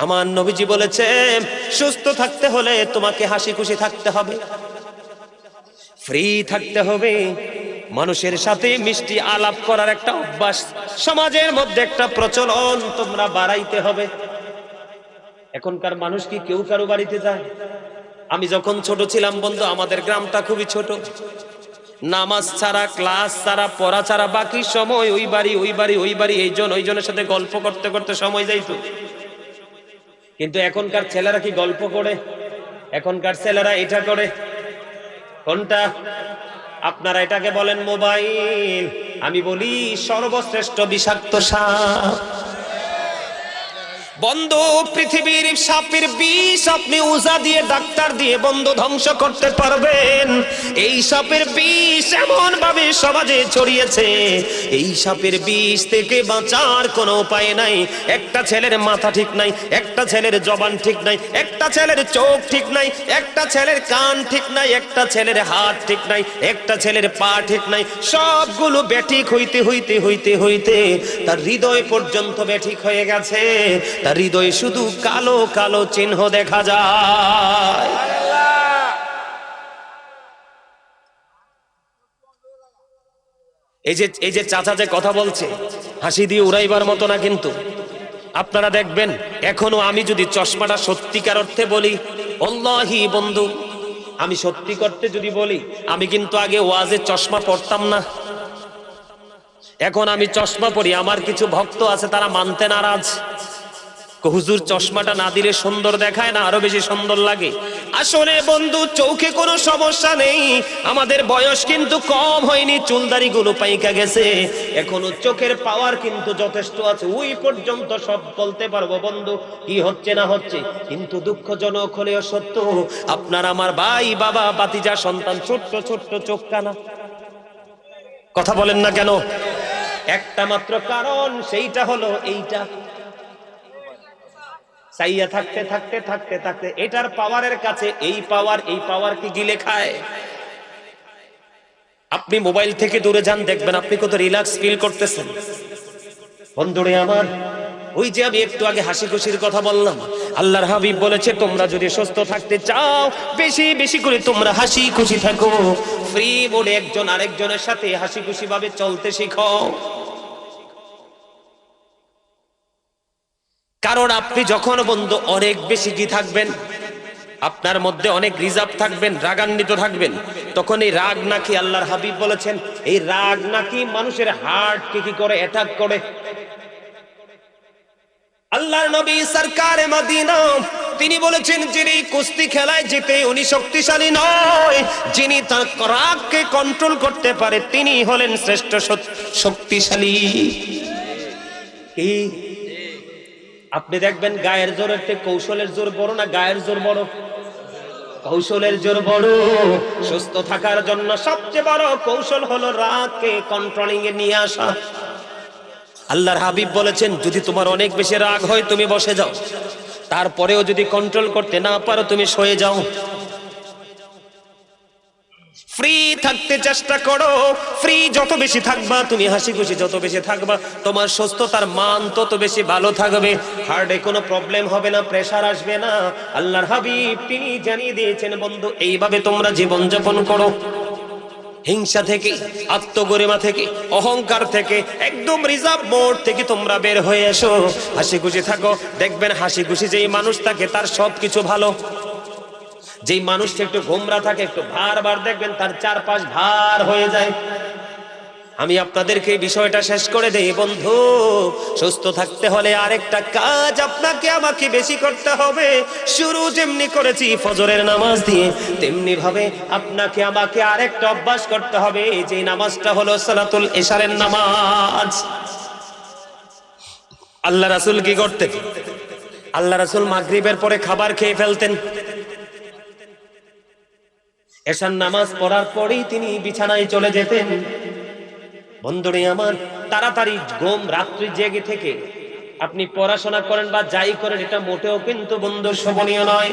আমার নবীজি বলেছে সুস্থ থাকতে হলে তোমাকে হাসি খুশি থাকতে হবে, ফ্রি থাকতে হবে। মানুষের সাথে মিষ্টি আলাপ করার একটা অভ্যাস সমাজের মধ্যে একটা প্রচলন তোমরা বাড়াইতে হবে। এখনকার মানুষ কি কেউ কারো বাড়িতে যায়? আমি যখন ছোট ছিলাম বন্ধু, আমাদের গ্রামটা খুবই ছোট। নামাজ ছাড়া, ক্লাস ছাড়া, পড়া ছাড়া বাকি সময় ওই বাড়ি ওই বাড়ি ওই বাড়ি, এইজন ওইজনের সাথে গল্প করতে করতে সময় যাইতো। কিন্তু এখনকার ছেলেরা কি গল্প করে? এখনকার ছেলেরা এটা করে। কোনটা? আপনারা এটাকে বলেন মোবাইল, আমি বলি সর্বশ্রেষ্ঠ বিষাক্ত সাপ। বন্ধু, পৃথিবীর সাপের বিষ আপনি ওঝা দিয়ে, ডাক্তার দিয়ে বন্ধু ধ্বংস করতে পারবেন। এই সাপের বিষ এমন ভাবে সমাজে ছড়িয়েছে, এই সাপের বিষ থেকে বাঁচার কোনো উপায় নাই। একটা ছেলের মাথা ঠিক নাই, একটা ছেলের জবান ঠিক নাই, একটা ছেলের চোখ ঠিক নাই, একটা ছেলের কান ঠিক নাই, একটা ছেলের হাত ঠিক নাই, একটা ছেলের পা ঠিক নাই। সবগুলো বেঠিক হইতে হইতে হইতে হইতে তার হৃদয় পর্যন্ত বেঠিক হয়ে গেছে। তার হৃদয়ে শুধু কালো কালো চিহ্ন দেখা যায়। এই যে চাচা যে কথা বলছে, হাসি দিয়ে উড়াইবার মতো না, কিন্তু আপনারা দেখবেন এখনো আমি যদি চশমাটা সত্যিকার অর্থে বলি, আল্লাহি বন্ধু, আমি সত্যি করতে যদি বলি, আমি কিন্তু আগে ওয়াজে চশমা পড়তাম না। এখন আমি চশমা পরি, আমার কিছু ভক্ত আছে তারা মানতে নারাজ। হুজুর চশমাটা না দিলে সুন্দর দেখায় না, আরো বেশি সুন্দর লাগে। আসলে বন্ধু চোখে কোনো সমস্যা নেই, আমাদের বয়স কিন্তু কম হয়নি, চুলদারি গুলো পাইকা গেছে, এখনো চোখের পাওয়ার কিন্তু যথেষ্ট আছে, ওই পর্যন্ত সব বলতে পারবো বন্ধু কি হচ্ছে না হচ্ছে। কিন্তু দুঃখজনক হলেও সত্য, আপনার আমার ভাই বাবা বাতিজা সন্তান ছোট্ট ছোট্ট চোখ কানা। কথা বলেন না কেন? একটা মাত্র কারণ, সেইটা হলো এইটা, চাইয়া থাকতে থাকতে থাকতে থাকতে এটার পাওয়ারের কাছে এই পাওয়ার কি গিলে খায়। আপনি মোবাইল থেকে দূরে যান, দেখবেন আপনি কত রিল্যাক্স ফিল করতেছেন। বন্ধুরে আমার, ওই যে আমি একটু আগে হাসি খুশির কথা বললাম, আল্লাহর হাবিব বলেছে তোমরা যদি সুস্থ থাকতে চাও বেশি বেশি করে তোমরা হাসি খুশি থাকো, ফ্রি মোডে একজন আরেকজনের সাথে হাসি খুশি ভাবে চলতে শিখো। কারণ আপনি যখন বন্ধু অনেক বেশি কি থাকবেন, আপনার মধ্যে অনেক রিজার্ভ থাকবেন, রাগান্বিত থাকবেন, তখন এই রাগ নাকি আল্লাহর হাবিব বলেছেন এই রাগ নাকি মানুষের হার্টকে কি করে, অ্যাটাক করে। আল্লাহর নবী সরকারে মদিনা তিনি বলেছেন যিনি কুস্তি খেলায় জিতে উনি শক্তিশালী নয়, যিনি তার রাগকে কন্ট্রোল করতে পারে তিনি হলেন শ্রেষ্ঠ শক্তিশালী। কি আপনি দেখবেন গায়ের জোরের থেকে কৌশলের জোর বড় না গায়ের জোর বড়? কৌশলের জোর বড়। সুস্থ থাকার জন্য সবচেয়ে বড় কৌশল হলো রাগকে কন্ট্রোলিং এ নিয়ে আসা। আল্লাহর হাবিব বলেছেন যদি তোমার অনেক বেশি রাগ হয় তুমি বসে যাও, তারপরেও যদি কন্ট্রোল করতে না পারো তুমি শুয়ে যাও। ফ্রি থাকতে চেষ্টা করো, ফ্রি যত বেশি থাকবা তুমি, হাসি খুশি যত বেশি থাকবা, তোমার সুস্থতার মান তত বেশি ভালো থাকবে, হার্টে কোনো প্রবলেম হবে না, প্রেসার আসবে না। আল্লাহর হাবিব তিনি জানিয়ে দিয়েছেন বন্ধু এইভাবে তোমরা জীবন যাপন করো। হিংসা থেকে, আত্মগরিমা থেকে, অহংকার থেকে, একদম রিজার্ভ মোড থেকে তোমরা বের হয়ে এসো, হাসি খুশি থাকো। দেখবেন হাসি খুশি যেই মানুষ থাকে তার সবকিছু ভালো। যেই মানুষটা একটু গোমরা থাকে, একটু ভার দেখবেন তার চারপাশ ভার হয়ে যায়। আমি আপনাদেরকে এই বিষয়টা শেষ করে দেই বন্ধু, সুস্থ থাকতে হলে আরেকটা কাজ আপনাকে আমাকে বেশি করতে হবে। শুরু যেমনি করেছি ফজরের নামাজ দিয়ে, তেমনি ভাবে আপনাকে আমাকে আরেকটা অভ্যাস করতে হবে, যে নামাজটা হলো সালাতুল ইশারের নামাজ। আল্লাহ রাসূল কি করতেন? আল্লাহ রাসূল মাগরিবের পরে খাবার খেয়ে ফেলতেন, এশার নামাজ পড়ার পরেই তিনি বিছানায় চলে যেতেন। বন্ধুরে আমার, তাড়াতাড়ি ঘুম, রাত্রি জেগে থেকে আপনি পড়াশোনা করেন বা যাই করেন এটা মোটেও কিন্তু বন্ধু শোভনীয় নয়।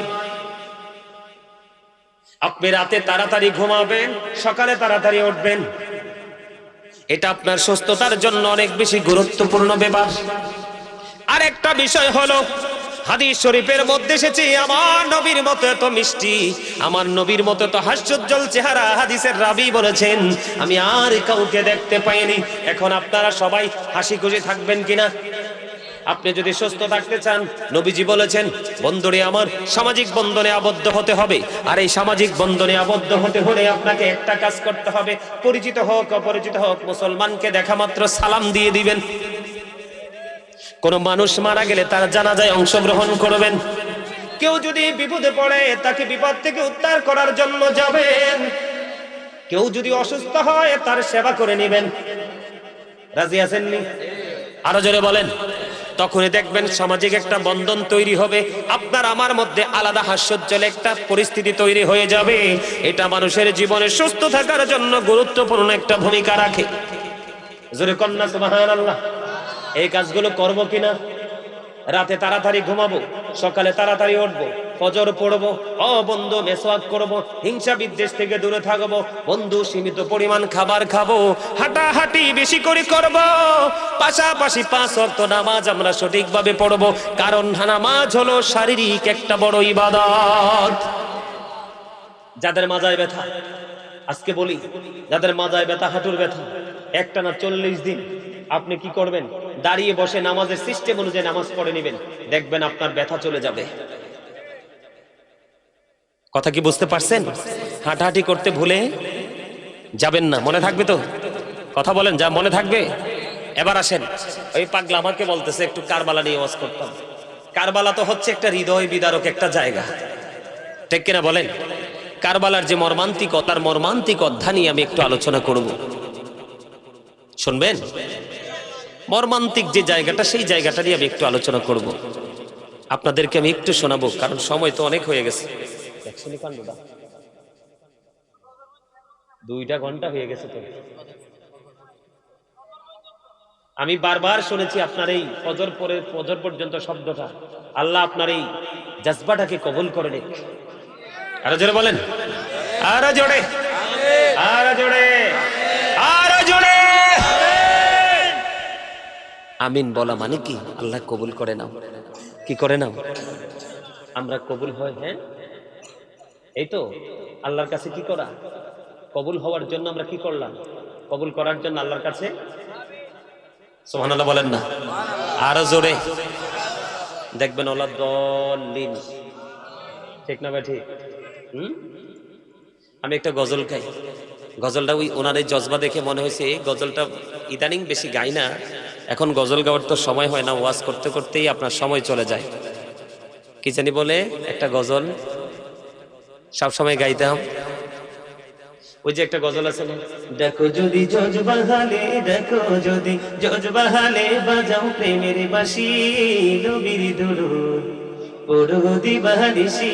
আপনি রাতে তাড়াতাড়ি ঘুমাবেন, সকালে তাড়াতাড়ি উঠবেন, এটা আপনার সুস্থতার জন্য অনেক বেশি গুরুত্বপূর্ণ ব্যাপার। আর একটা বিষয় হলো হাদিস শরীফের মধ্যে এসেছে আমার নবীর মতো এত মিষ্টি, আমার নবীর মতো তো হাস্যোজ্জ্বল চেহারা হাদিসের রাবী বলেছেন আমি আর কাউকে দেখতে পাইনি। এখন আপনারা সবাই হাসি খুশি থাকবেন কিনা? আপনি যদি সুস্থ থাকতে চান, নবীজি বলেছেন বন্ধুরে আমার সামাজিক বন্ধনে আবদ্ধ হতে হবে। আর এই সামাজিক বন্ধনে আবদ্ধ হতে হলে আপনাকে একটা কাজ করতে হবে, পরিচিত হোক অপরিচিত হোক মুসলমানকে দেখা মাত্র সালাম দিয়ে দিবেন। কোন মানুষ মারা গেলে তার জানাজায় অংশগ্রহণ করবেন। কেউ যদি বিপদে পড়ে তাকে বিপদ থেকে উদ্ধার করার জন্য যাবেন। কেউ যদি অসুস্থ হয় তার সেবা করে নেবেন। রাজি আছেননি? আরো জোরে বলেন। তখনই দেখবেন সামাজিক একটা বন্ধন তৈরি হবে, আপনার আমার মধ্যে আলাদা হাস্যোজ্জ্বল একটা পরিস্থিতি তৈরি হয়ে যাবে। এটা মানুষের জীবনে সুস্থ থাকার জন্য গুরুত্বপূর্ণ একটা ভূমিকা রাখে। জোরে কন্যা সুবহানাল্লাহ। এই কাজগুলো করবো কিনা? রাতে তাড়াতাড়ি ঘুমাবো, সকালে তাড়াতাড়ি উঠবো, ফজর পড়বো, বন্ধু মেসওয়াক করবো, হিংসা বিদ্বেষ থেকে দূরে থাকবো, বন্ধু সীমিত পরিমাণ খাবার খাবো, হাঁটাহাঁটি বেশি করে করবো, পাশাপাশি 5 ওয়াক্ত নামাজ আমরা সঠিকভাবে পড়বো। কারণ নামাজ হলো শারীরিক একটা বড় ইবাদত। যাদের মাজায় ব্যথা, আজকে বলি, যাদের মাজায় ব্যথা, হাঁটুর ব্যথা, একটানা 40 দিন আপনি কি করবেন? দাঁড়িয়ে বসে নামাজের সিস্টেম অনুযায়ী নামাজ পড়ে নেবেন, দেখবেন আপনার ব্যথা চলে যাবে। কথা কি বুঝতে পারছেন? হাঁটাহাঁটি করতে ভুলে যাবেন না, মনে থাকবে তো? কথা বলেন, যা মনে থাকবে। এবার আসেন, ওই পাগলা আমাকে বলতেছে একটু কারবালা নিয়ে ওয়াজ করতাম। কারবালা তো হচ্ছে একটা হৃদয় বিদারক একটা জায়গা, ঠিক কিনা বলেন? কারবালার যে মর্মান্তিকতার মর্মান্তিক অধ্যায় নিয়ে আমি একটু আলোচনা করব, শুনবেন? মর্মান্তিক যে জায়গাটা, সেই জায়গাটা নিয়ে আমি একটু আলোচনা করব, আপনাদেরকে আমি একটু শোনাবো, কারণ সময় তো অনেক হয়ে গেছে। 2টা ঘন্টা হয়ে গেছে তো। আমি বারবার শুনেছি আপনার এই ফজর পর্যন্ত শব্দটা। আল্লাহ আপনার এই জজবাটাকে কবুল করে নিক। আরো জোরে বলেন, আরো জোরে, আরো জোরে, আরো জোরে আমিন বলা মানে কি? আল্লাহ কবুল করে নাও। কি করে নাও? আমরা কবুল হয়। হ্যাঁ, এই তো আল্লাহর কাছে কি করা? কবুল হওয়ার জন্য আমরা কি করলাম? কবুল করার জন্য আল্লাহর কাছে সুবহানাল্লাহ বলেন না, আরো জোরে। দেখবেন ওলা দলিন, ঠিক না ভাই? ঠিক। আমি একটা গজল গাই, গজলটা ওই ওনার এই জজবা দেখে মনে হয়েছে এই গজলটা ইদানিং বেশি গাই না, এখন গজল গাওয়ার তো সময় হয় না, ওয়াজ করতে করতেই আপনার সময় চলে যায়। কি জানি বলে একটা গজল সব সময় গাইতাম, ওই যে একটা গজল আছে না, দেখো যদি জজবাহালে, দেখো যদি জজবাহালে বাজাও প্রেমের বাঁশি, নবীর দুরূদ পড়ো দিবানিশি।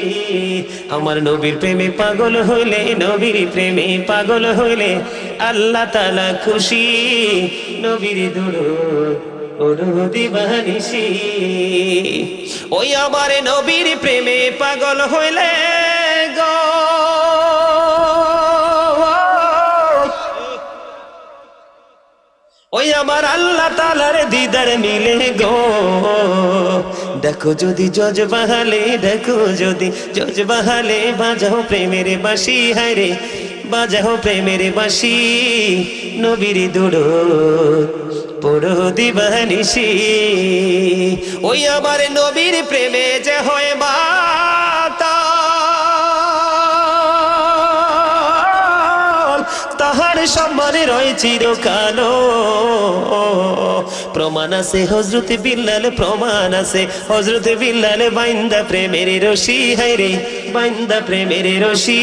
আমার নবীর প্রেমে পাগল হইলে, নবীর প্রেমে পাগল হইলে আল্লাহ তাআলা খুশি, নবীর দুরূদ পড়ো দিবানিশি। ওই আমার নবীর প্রেমে পাগল হইলে গো, ওই আমার আল্লাহ তাআলার দিদার মিলে গো। দেখো যদি জজবাহালে, দেখো যদি জজবাহালে বাজাও প্রেমের বাঁশি, হায় রে বাজাও প্রেমের বাঁশি, নবীর দুরূদ পড়ো দিবানিশি। ওই আমার নবীর প্রেমে যে হয় মাতাল, তাহার সম্মানে রয় চিরকাল। প্রমাণ আছে হযরত বিল্লাল, প্রমাণ আছে হযরত বিল্লাল, বাইন্দা প্রেমের রশি, হায় রে বাইন্দা প্রেমের রশি,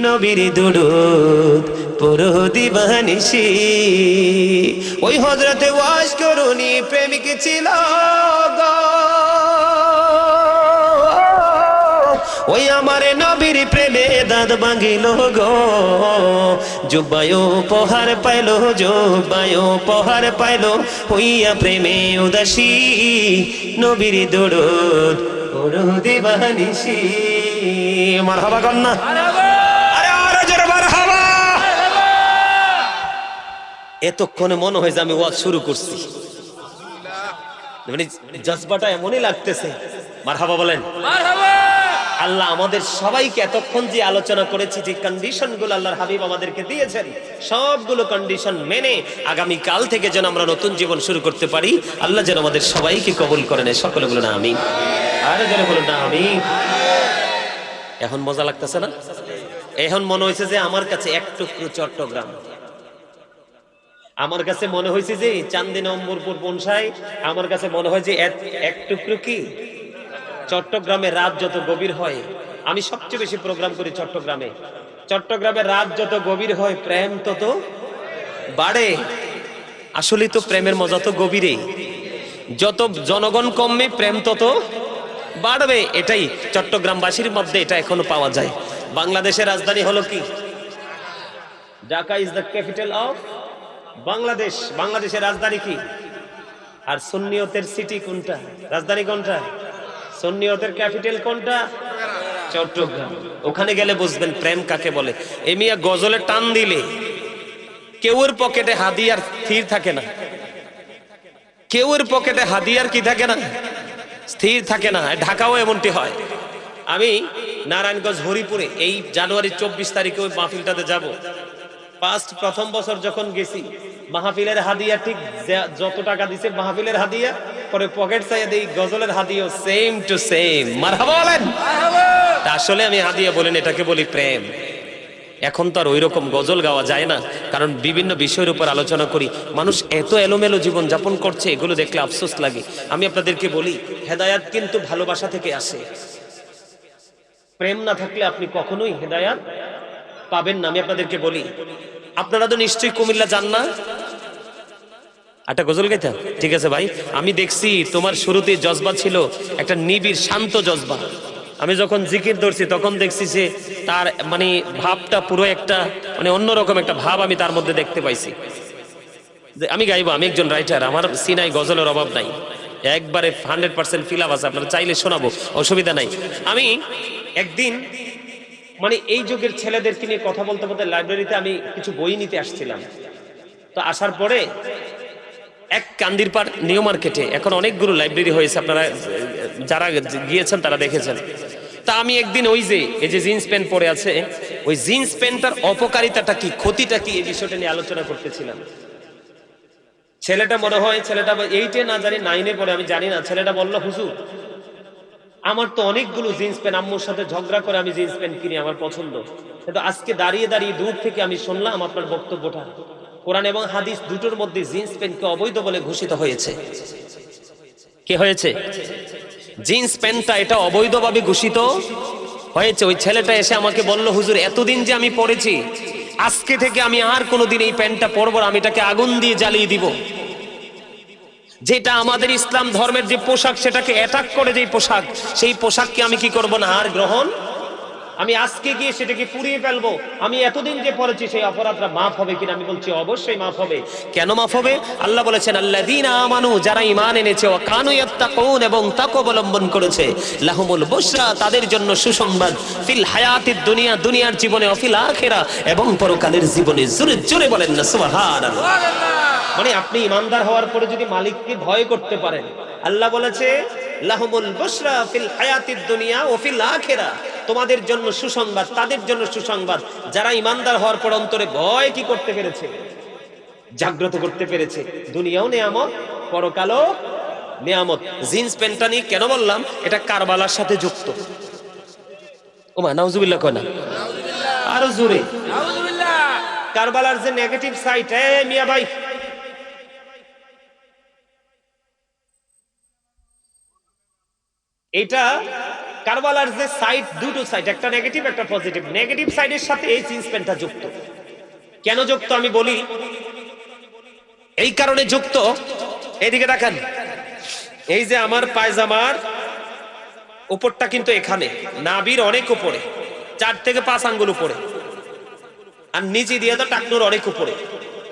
নবীর দুরূদ পড়ো দিবানিশি। ওই হযরতে ওয়াজ করুনি প্রেমিক ছিল গো, ওই আমার নবীর প্রেমে দাঁত ভাঙিল গো। জুব্বায়ও উপহার পাইল, জুব্বায়ও উপহার পাইল, হইয়া প্রেমে উদাসী, নবীর দুরূদ পড়ো দিবানিশি। মারহাবা কন্যা, আরে আরে জোরে মারহাবা। এতক্ষণে মনে হয় যে আমি ওয়াজ শুরু করছি, মানে জজবাটা এমনই লাগতেছে। মারহাবা বলেন, মারহাবা। আল্লাহ আমাদের সবাইকে এতক্ষণ যে আলোচনা করেছি, যে কন্ডিশন গুলো আল্লাহর হাবিব আমাদেরকে দিয়েছেন, সবগুলো কন্ডিশন মেনে আগামী কাল থেকে যেন আমরা নতুন জীবন শুরু করতে পারি, আল্লাহ যেন আমাদের সবাইকে কবুল করে নেয়। সকলে বলুন আমিন, আর যেন বলুন না আমিন। এখন মজা লাগতেছে না? এখন মনে হয়েছে যে আমার কাছে এক টুকরো চট্টগ্রাম, আমার কাছে মনে হয়েছে যে চান্দি নম্বরপুর পৌঁছায়, আমার কাছে মনে হয় যে এক টুকরো কি চট্টগ্রামে রাত যত গভীর হয়, আমি সবচেয়ে বেশি প্রোগ্রাম করি চট্টগ্রামে, চট্টগ্রামের রাত যত গভীর হয় প্রেম তত বাড়ে। আসলে তো প্রেমের মজা তো গভীরে, যত জনগণ কমবে প্রেম তত বাড়বে। এটাই চট্টগ্রামবাসীর মধ্যে এটা এখনো পাওয়া যায়। বাংলাদেশের রাজধানী হলো কি? Dhaka is the capital of Bangladesh. বাংলাদেশের রাজধানী কি? আর সুন্নিয়তের সিটি কোনটা? রাজধানী কোনটা? সুন্নিয়তের ক্যাপিটাল কোনটা? চট্টগ্রাম। ওখানে গেলে বুঝবেন প্রেম কাকে বলে। এমিয়া গজলে টান দিলে কেউর পকেটে হাদিয়ার স্থির থাকে না, কেউর পকেটে হাদিয়ার কি থাকে না, স্থির থাকে না। ঢাকাও এমনটি হয়। আমি নারায়ণগঞ্জ হরিপুরে এই জানুয়ারি 24 তারিখে ওই মাহফিলটাতে যাব। প্রথম বছর যখন গেছি, মাহফিলের হাদিয়া ঠিক যত টাকা দিছে মাহফিলের হাদিয়া, পরে পকেট চাইয়া দেই গজলের হাদিয়া সেম টু সেম। মারহাবা বলেন। আসলে আমি হাদিয়া বলেন, এটাকে বলি প্রেম। এখন তো আর ওই রকম গজল গাওয়া যায় না, কারণ বিভিন্ন বিষয়ের উপর আলোচনা করি। মানুষ এত এলোমেলো জীবন যাপন করছে, এগুলো দেখলে আফসোস লাগে। আমি আপনাদেরকে বলি, হেদায়াত কিন্তু ভালোবাসা থেকে আসে। প্রেম না থাকলে আপনি কখনোই হেদায়াত পাবেন না। আমি আপনাদেরকে বলি, আপনারা তো নিশ্চয়ই কুমিল্লা যান না? একটা গজল গাইতা, ঠিক আছে ভাই। আমি দেখছি তোমার শুরুতে জজবা ছিল একটা নিবিড় শান্ত জজবা। আমি যখন জিকির ধরছি তখন দেখছি যে তার মানে ভাবটা পুরো একটা মানে অন্যরকম একটা ভাব আমি তার মধ্যে দেখতে পাইছি। আমি গাইবো, আমি একজন রাইটার, আমার সিনাই গজলের অভাব নাই, একবারে 100% ফিল আপ আছে, আপনারা চাইলে শোনাবো, অসুবিধা নাই। আমি একদিন মানে এই যুগের ছেলেদেরকে নিয়ে কথা বলতে বলতে লাইব্রেরিতে আমি কিছু বই নিতে আসছিলাম। তো আসার পরে এক কান্দিরপাড় নিউ মার্কেটে এখন অনেকগুলো লাইব্রেরি হয়েছে, আপনারা যারা গিয়েছেন তারা দেখেছেন। তা আমি একদিন ওই যে এই যে জিন্স প্যান্ট পরে আছে, ওই জিন্স প্যান্টটার অপকারিতাটা কি, ক্ষতিটা কি, এই বিষয়টা নিয়ে আলোচনা করতেছিলাম। ছেলেটা মনে হয় ছেলেটা 8-এ না জানি 9-এ পড়ে, আমি জানি না। ছেলেটা বলল, হুজুর আমার তো অনেকগুলো জিন্স প্যান্ট, আম্মুর সাথে ঝগড়া করে আমি জিন্স প্যান্ট কিনি, আমার পছন্দ, কিন্তু আজকে দাঁড়িয়ে দাঁড়িয়ে দূর থেকে আমি শুনলাম আপনার বক্তব্যটা, কোরআন এবং হাদিস দুটোর মধ্যে জিন্স প্যান্টকে অবৈধ বলে ঘোষিত হয়েছে। কি হয়েছে? জিন্স প্যান্টটা এটা অবৈধভাবে ঘোষিত হয়েছে। ওই ছেলেটা এসে আমাকে বলল, হুজুর এতদিন যে আমি পড়েছি, আজকে থেকে আমি আর কোনোদিন এই প্যান্টটা পরবো না, আমি এটাকে আগুন দিয়ে জ্বালিয়ে দিব। যেটা আমাদের ইসলাম ধর্মের যে পোশাক, সেটাকে অ্যাটাক করে যে পোশাক, সেই পোশাককে আমি কি করব না, আর গ্রহণ, আমি আজকে গিয়ে সেটাকে পুড়িয়ে ফেলবো। আমি এতদিন যে পড়েছি সেই অপরাধটা মাফ হবে কিনা? আমি বলছি অবশ্যই মাফ হবে। কেন মাফ হবে? আল্লাহ বলেছেন, আল্লাযীনা আমানু, যারা ঈমান এনেছে, ওয়া কানু ইয়াত্তাকুন, এবং তাকওয়া অবলম্বন করেছে, লাহুমুল বুশরা, তাদের জন্য সুসংবাদ, ফিল হায়াতিদ দুনিয়া, দুনিয়ার জীবনে, ও ফিল আখিরা, এবং পরকালের জীবনে। জোরে জোরে বলেন না সুবহানাল্লাহ। মানে আপনি ইমানদার হওয়ার পরে যদি মালিককে ভয় করতে পারেন, আল্লাহ বলেছে লাহুমুল বুশরা ফিল হায়াতিদ দুনিয়া ও ফিল আখিরা, তোমাদের জন্য সুসংবাদ, তাদের জন্য সুসংবাদ যারা ইমানদার হওয়ার পর অন্তরে ভয় কি করতে পেরেছে, জাগ্রত করতে পেরেছে। দুনিয়াও নিয়ামত, পরকালও নিয়ামত। জিন্স প্যান্টটা নিয়ে কেন বললাম? এটা কারবালার সাথে যুক্ত। ওমা নাউজুবিল্লাহ কয় না, আরো জোরে নাউজুবিল্লাহ। কারবালার যে নেগেটিভ সাইড, মিয়া ভাই, এটা কারবালার যে সাইড, দুটো সাইড, একটা নেগেটিভ একটা পজিটিভ। নেগেটিভ সাইডের সাথে এই জিন্স প্যান্টটা যুক্ত। কেন যুক্ত আমি বলি, এই কারণে যুক্ত। এইদিকে দেখেন, এই যে আমার পায়জামার উপরটা কিন্তু এখানে নাভির অনেক উপরে, 4 থেকে 5 আঙ্গুল উপরে, আর নিচে দিয়ে তো টাকনুর অনেক উপরে।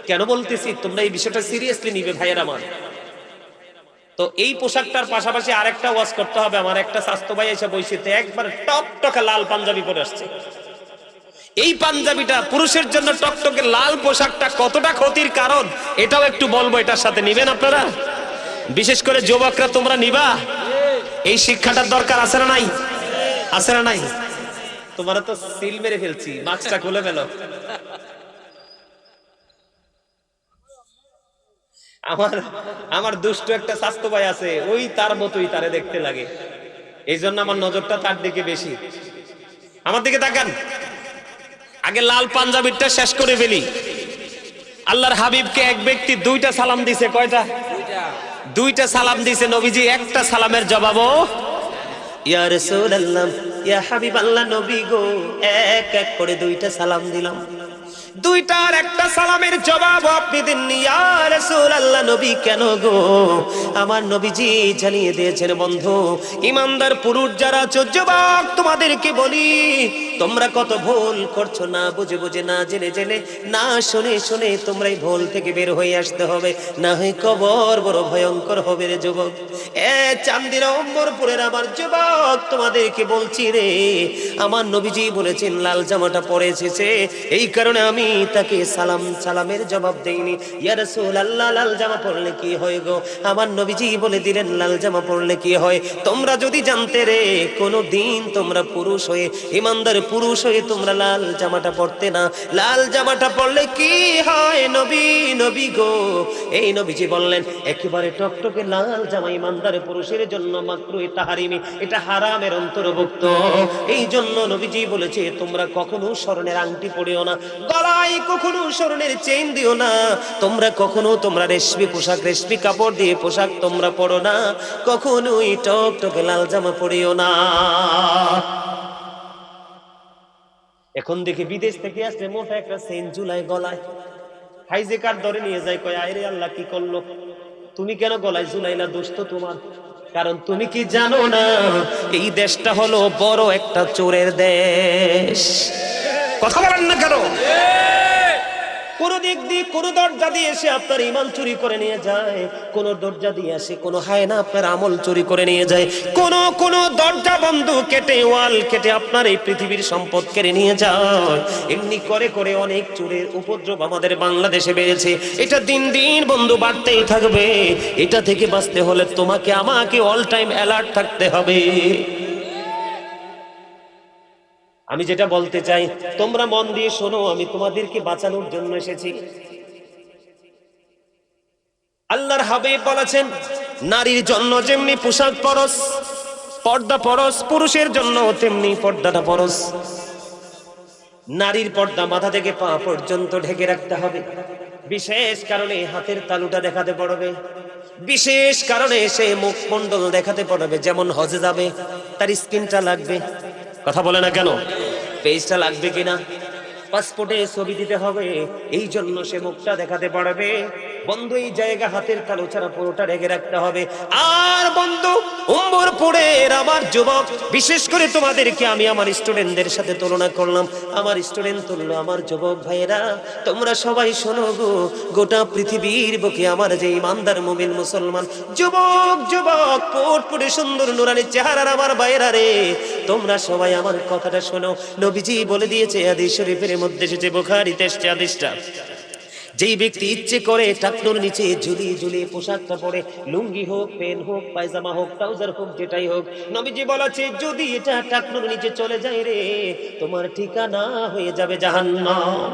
কেন বলতেছি, তোমরা এই বিষয়টা সিরিয়াসলি নিবে ভাইয়ের আমার। তো এই পোশাকটার পাশাপাশি আরেকটা ওয়াজ করতে হবে। আমার একটা স্বাস্থ্য ভাই এসে বইছিতে একবার টকটকে লাল পাঞ্জাবি পরে আসছে। এই পাঞ্জাবিটা পুরুষের জন্য টকটকে লাল পোশাকটা কতটা ক্ষতির কারণ, এটাও একটু বলবো। এটার সাথে নিবেন আপনারা, বিশেষ করে যুবকরা তোমরা নিবা। এই শিক্ষাটার দরকার আছে না নাই? আছে না নাই? তোমরা তো সিল মেরে ফেলছি, মাস্কটা খুলে ফেলো। আমার দুষ্ট একটা স্বাস্থ্য ভাই আছে, ওই তার মতোই তারে দেখতে লাগে, এই জন্য আমার নজরটা তার দিকে বেশি। আমার দিকে তাকান, আগে লাল পাঞ্জাবিটা শেষ করে ফেলি। আল্লাহর হাবিবকে এক ব্যক্তি 2টা সালাম দিছে। কয়টা? 2টা সালাম দিছে নবীজি। একটা সালামের জবাবও, ইয়া রাসূলুল্লাহ, ইয়া হাবিবাল্লাহ, নবী গো, এক এক করে 2টা সালাম দিলাম। 2টার একটা সালামের জবাব আপনি দেননি। ইয়া রাসূলুল্লাহ, নবী কেন গো? আমার নবীজি জানিয়ে দিয়েছেন, বন্ধু ইমানদার পুরুষ যারা আছো, যুবক তোমাদেরকে বলি, তোমরা কত ভুল করছো, না বুঝে বুঝে, না জেনে জেনে, না শুনে শুনে, তোমরা এই ভুল থেকে বের হয়ে আসতে হবে, না হয় কবর বড় ভয়ঙ্কর হবে রে যুবক। চান্দিরা অম্বরপুরের আমার যুবক, তোমাদেরকে বলছি রে, আমার নবীজি বলেছেন লাল জামাটা পরে এসেছে, এই কারণে আমি তাকে সালামের জবাব দেইনি। ইয়া রাসূলুল্লাহ, লাল জামা পরলে কি হয় গো? আমার নবীজি বলে দিলেন লাল জামা পরলে কি হয়। তোমরা যদি জানতে রে, কোনো দিন তোমরা পুরুষ হয়ে, ইমানদার পুরুষ হয়ে তোমরা লাল জামাটা পরতে না। লাল জামাটা পরলে কি হয় নবী, নবী গো, এই নবীজি বললেন একেবারে টকটকে লাল জামা ইমানদার পুরুষের জন্য মাকরুহ তাহরিমি, এটা হারামের অন্তর্ভুক্ত। এই জন্য নবীজি বলেছে তোমরা কখনো স্বর্ণের আংটি পরিও না, গলায় কখনো স্বর্ণের চেইন দিও না, তোমরা কখনো তোমরা রেশমি পোশাক, রেশমি কাপড় দিয়ে পোশাক তোমরা পরো না, কখনোই টকটকে লাল জামা পরিও না। এখন দেখি বিদেশ থেকে আসলে মোটা একটা চেইন ঝুলায় গলায়, হাইজেকার ধরে নিয়ে যায়, কয় আয়রে আল্লাহ কি করলো, তুমি কেন গলায় ঝুলাইলা, দোষ তো তোমার। কারণ তুমি কি জানো না এই দেশটা হলো বড় একটা চোরের দেশ। কথা বলেন না কেন? কোন দিক দিয়ে কোন দরজা দিয়ে এসে আপনার ইমান চুরি করে নিয়ে যায়, কোন দরজা দিয়ে আসে কোন হায়না আপনার আমল চুরি করে নিয়ে যায়, কোন দরজা বন্ধ কেটে ওয়াল কেটে আপনার এই পৃথিবীর সম্পদ কেড়ে নিয়ে যায়। এমনি করে করে অনেক চোরের উপদ্রব আমাদের বাংলাদেশে বেড়েছে। এটা দিন দিন বন্ধু বাড়তেই থাকবে। এটা থেকে বাঁচতে হলে তোমাকে আমাকে অল টাইম অ্যালার্ট থাকতে হবে। আমি যেটা বলতে চাই তোমরা মন দিয়ে শোনো, আমি তোমাদেরকে বাঁচানোর জন্য এসেছি। আল্লাহর হাবিব বলেছেন নারীর জন্য যেমনি পোশাক পরশ, পর্দা পরশ, পুরুষের জন্য তেমনি পর্দাটা পরশ। নারীর পর্দা মাথা থেকে পা পর্যন্ত ঢেকে রাখতে হবে। বিশেষ কারণে হাতের তালুটা দেখাতে পড়বে, বিশেষ কারণে সে মুখমণ্ডল দেখাতে পড়বে। যেমন হজে যাবে তার স্কিনটা লাগবে, কথা বলে না কেন, পেজটা লাগবে কিনা, পাসপোর্টে ছবি দিতে হবে, এই জন্য সে মুখটা দেখাতে পারবে। বন্ধু এই জায়গা হাতের তালু ছাড়া পুরোটা রেখে রাখতে হবে। আর বন্ধু উম্মরপুরের আমার যুবক, বিশেষ করে তোমাদেরকে আমি আমার স্টুডেন্টদের সাথে তুলনা করলাম, আমার স্টুডেন্ট তুললো আমার যুবক ভাইয়েরা, তোমরা সবাই শোনো গো, গোটা পৃথিবীর বুকে আমার যে ইমানদার মুমিন মুসলমান যুবক যুবক পুটপুটে সুন্দর নুরানি চেহারার আমার ভাইয়েরা রে, তোমরা সবাই আমার কথাটা শোনো। নবীজি বলে দিয়েছে হাদিস শরীফের মধ্যে এসেছে, বুখারীতে এসেছে হাদিসটা, যেই ব্যক্তি ইচ্ছে করে টাকনুর নিচে ঝুলিয়ে ঝুলিয়ে পোশাকটা পরে, লুঙ্গি হোক, পেন হোক, পায়জামা হোক, ট্রাউজার হোক, যেটাই হোক, নবীজি বলেছে যদি এটা টাকনুর নিচে চলে যায় রে, তোমার ঠিকানা হয়ে যাবে জাহান্নাম।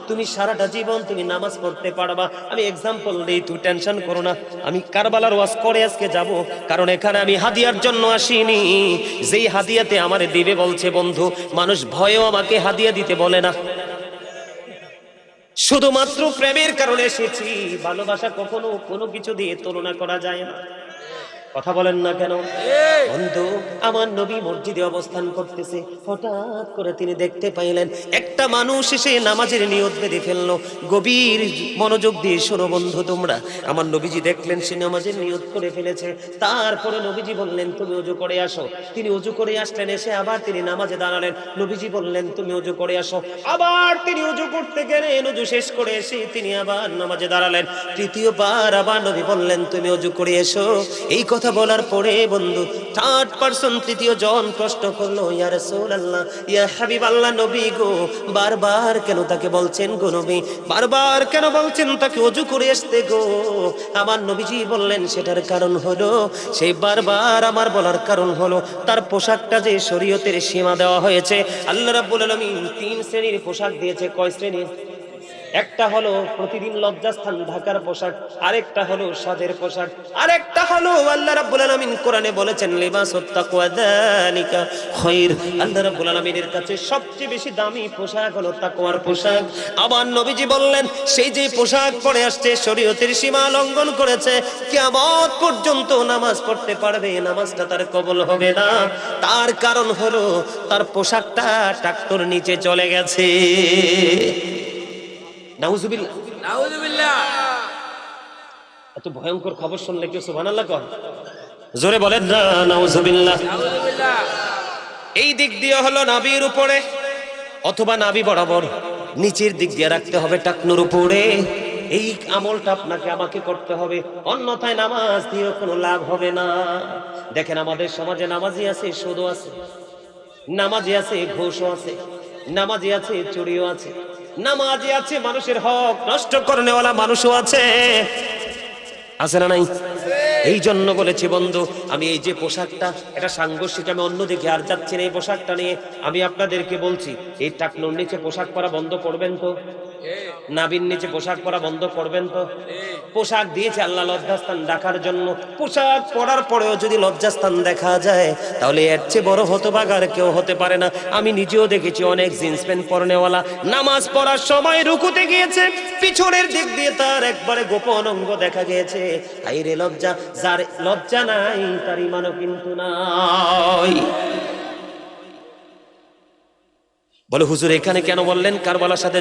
তুমি সারাটা জীবন তুমি নামাজ পড়তে পারবা। আমি এক্সাম্পল দিই, তুই টেনশন করো না। আমি কারবালার ওয়াজ করে আজকে যাব, কারণ এখানে আমি হাদিয়ার জন্য আসিনি। যেই হাদিয়াতে আমারে দিবে বলছে বন্ধু, মানুষ ভয়েও আমাকে হাদিয়া দিতে বলে না, শুধুমাত্র প্রেমের কারণে এসেছি। ভালোবাসা কখনো কোনো কিছু দিয়ে তুলনা করা যায় না। কথা বলেন না কেন? বন্ধু আমার নবী মসজিদে অবস্থান করতেছে, হঠাৎ করে তিনি দেখতে পাইলেন একটা মানুষ এসে নামাজের নিয়ত বেঁধে ফেললো। গভীর মনোযোগ দিয়ে শোনো বন্ধু তোমরা, আমার নবীজি দেখলেন সে নামাজের নিয়ত করে ফেলেছে। তারপরে নবীজি বললেন তুমি ওযু করে আসো। তিনি ওযু করে আসলেন, এসে আবার তিনি নামাজে দাঁড়ালেন। নবীজি বললেন তুমি ওযু করে আসো। আবার তিনি ওযু করতে গেলেন, ওযু শেষ করে এসে তিনি আবার নামাজে দাঁড়ালেন। তৃতীয়বার আবার নবী বললেন তুমি ওযু করে এসো। এই কথা বলার পরে বন্ধু থার্ড পারসন তৃতীয় জন প্রশ্ন করলো, ইয়া রাসূলুল্লাহ, ইয়া হাবিবাল্লাহ, নবী গো, বারবার কেন তাকে বলছেন গো নবী, বারবার কেন বলছেন তাকে ওযু করে আসতে গো? আমার নবীজি বললেন সেটার কারণ হলো, সেই বারবার আমার বলার কারণ হলো তার পোশাকটা যে শরীয়তের সীমা দেওয়া হয়েছে। আল্লাহ রাব্বুল আলামিন 3 শ্রেণীর পোশাক দিয়েছে। কয় শ্রেণী? একটা হলো প্রতিদিন লজ্জাস্থান ঢাকার পোশাক, আরেকটা হলো সাজের পোশাক, আরেকটা হলো আল্লাহ রাব্বুল আলামিন কোরআনে বলেছেন লিবাসুত তাকওয়া যালিকা খায়র। আল্লাহ রাব্বুল আলামিনের কাছে সবচেয়ে বেশি দামি পোশাক হলো তাকওয়ার পোশাক। আবার নবীজি বললেন সেই যে পোশাক পরে আসছে শরীয়তের সীমা লঙ্ঘন করেছে, কিয়ামত পর্যন্ত নামাজ পড়তে পারবে, নামাজটা তার কবুল হবে না। তার কারণ হলো তার পোশাকটা টাকটোর নিচে চলে গেছে। নাউজুবিল্লাহ, নাউজুবিল্লাহ। এত ভয়ঙ্কর খবর শুনলে কেউ সুবহানাল্লাহ কয়? জোরে বলেন না নাউজুবিল্লাহ, নাউজুবিল্লাহ। এই দিক দিয়ে হলো নাভির উপরে অথবা নাভি বরাবর নিচের দিক দিয়ে রাখতে হবে টাকনুর উপরে। এই আমলটা আপনাকে আমাকে করতে হবে, অন্যথায় নামাজ দিয়ে কোনো লাভ হবে না। দেখেন আমাদের সমাজে নামাজি আছে, সুদও আছে, নামাজি আছে, ঘুষও আছে, নামাজি আছে, চুরিও আছে, নামাজি আছে, মানুষের হক নষ্ট করনেওয়ালা মানুষও আছে। আছে না নাই? এই জন্য বলেছি বন্ধু, আমি এই যে পোশাকটা, এটা সাংঘর্ষিক, আমি অন্যদিকে আর যাচ্ছি না। এই পোশাকটা নিয়ে আমি আপনাদেরকে বলছি, এই টাকনুর নিচে পোশাক পরা বন্ধ করবেন তো, নাবির নিচে পোশাক পরা বন্ধ করবেন তো। পোশাক দিয়েছে আল্লাহ লজ্জাস্থান রাখার জন্য। পোশাক পরার পরেও যদি লজ্জাস্থান দেখা যায়, তাহলে এর চেয়ে বড় হতভাগা আর কেউ হতে পারে না। আমি নিজেও দেখেছি অনেক জিন্স প্যান্ট পরনেওয়ালা নামাজ পড়ার সময় রুকুতে গিয়েছে, পিছনের দিক দিয়ে তার একবারে গোপন অঙ্গ দেখা গিয়েছে। হায়রে লজ্জা! যার লজ্জা নাই তার ইমানও কিন্তু নাই। বলে হুজুর এখানে কেন বললেন কারবালার সাথে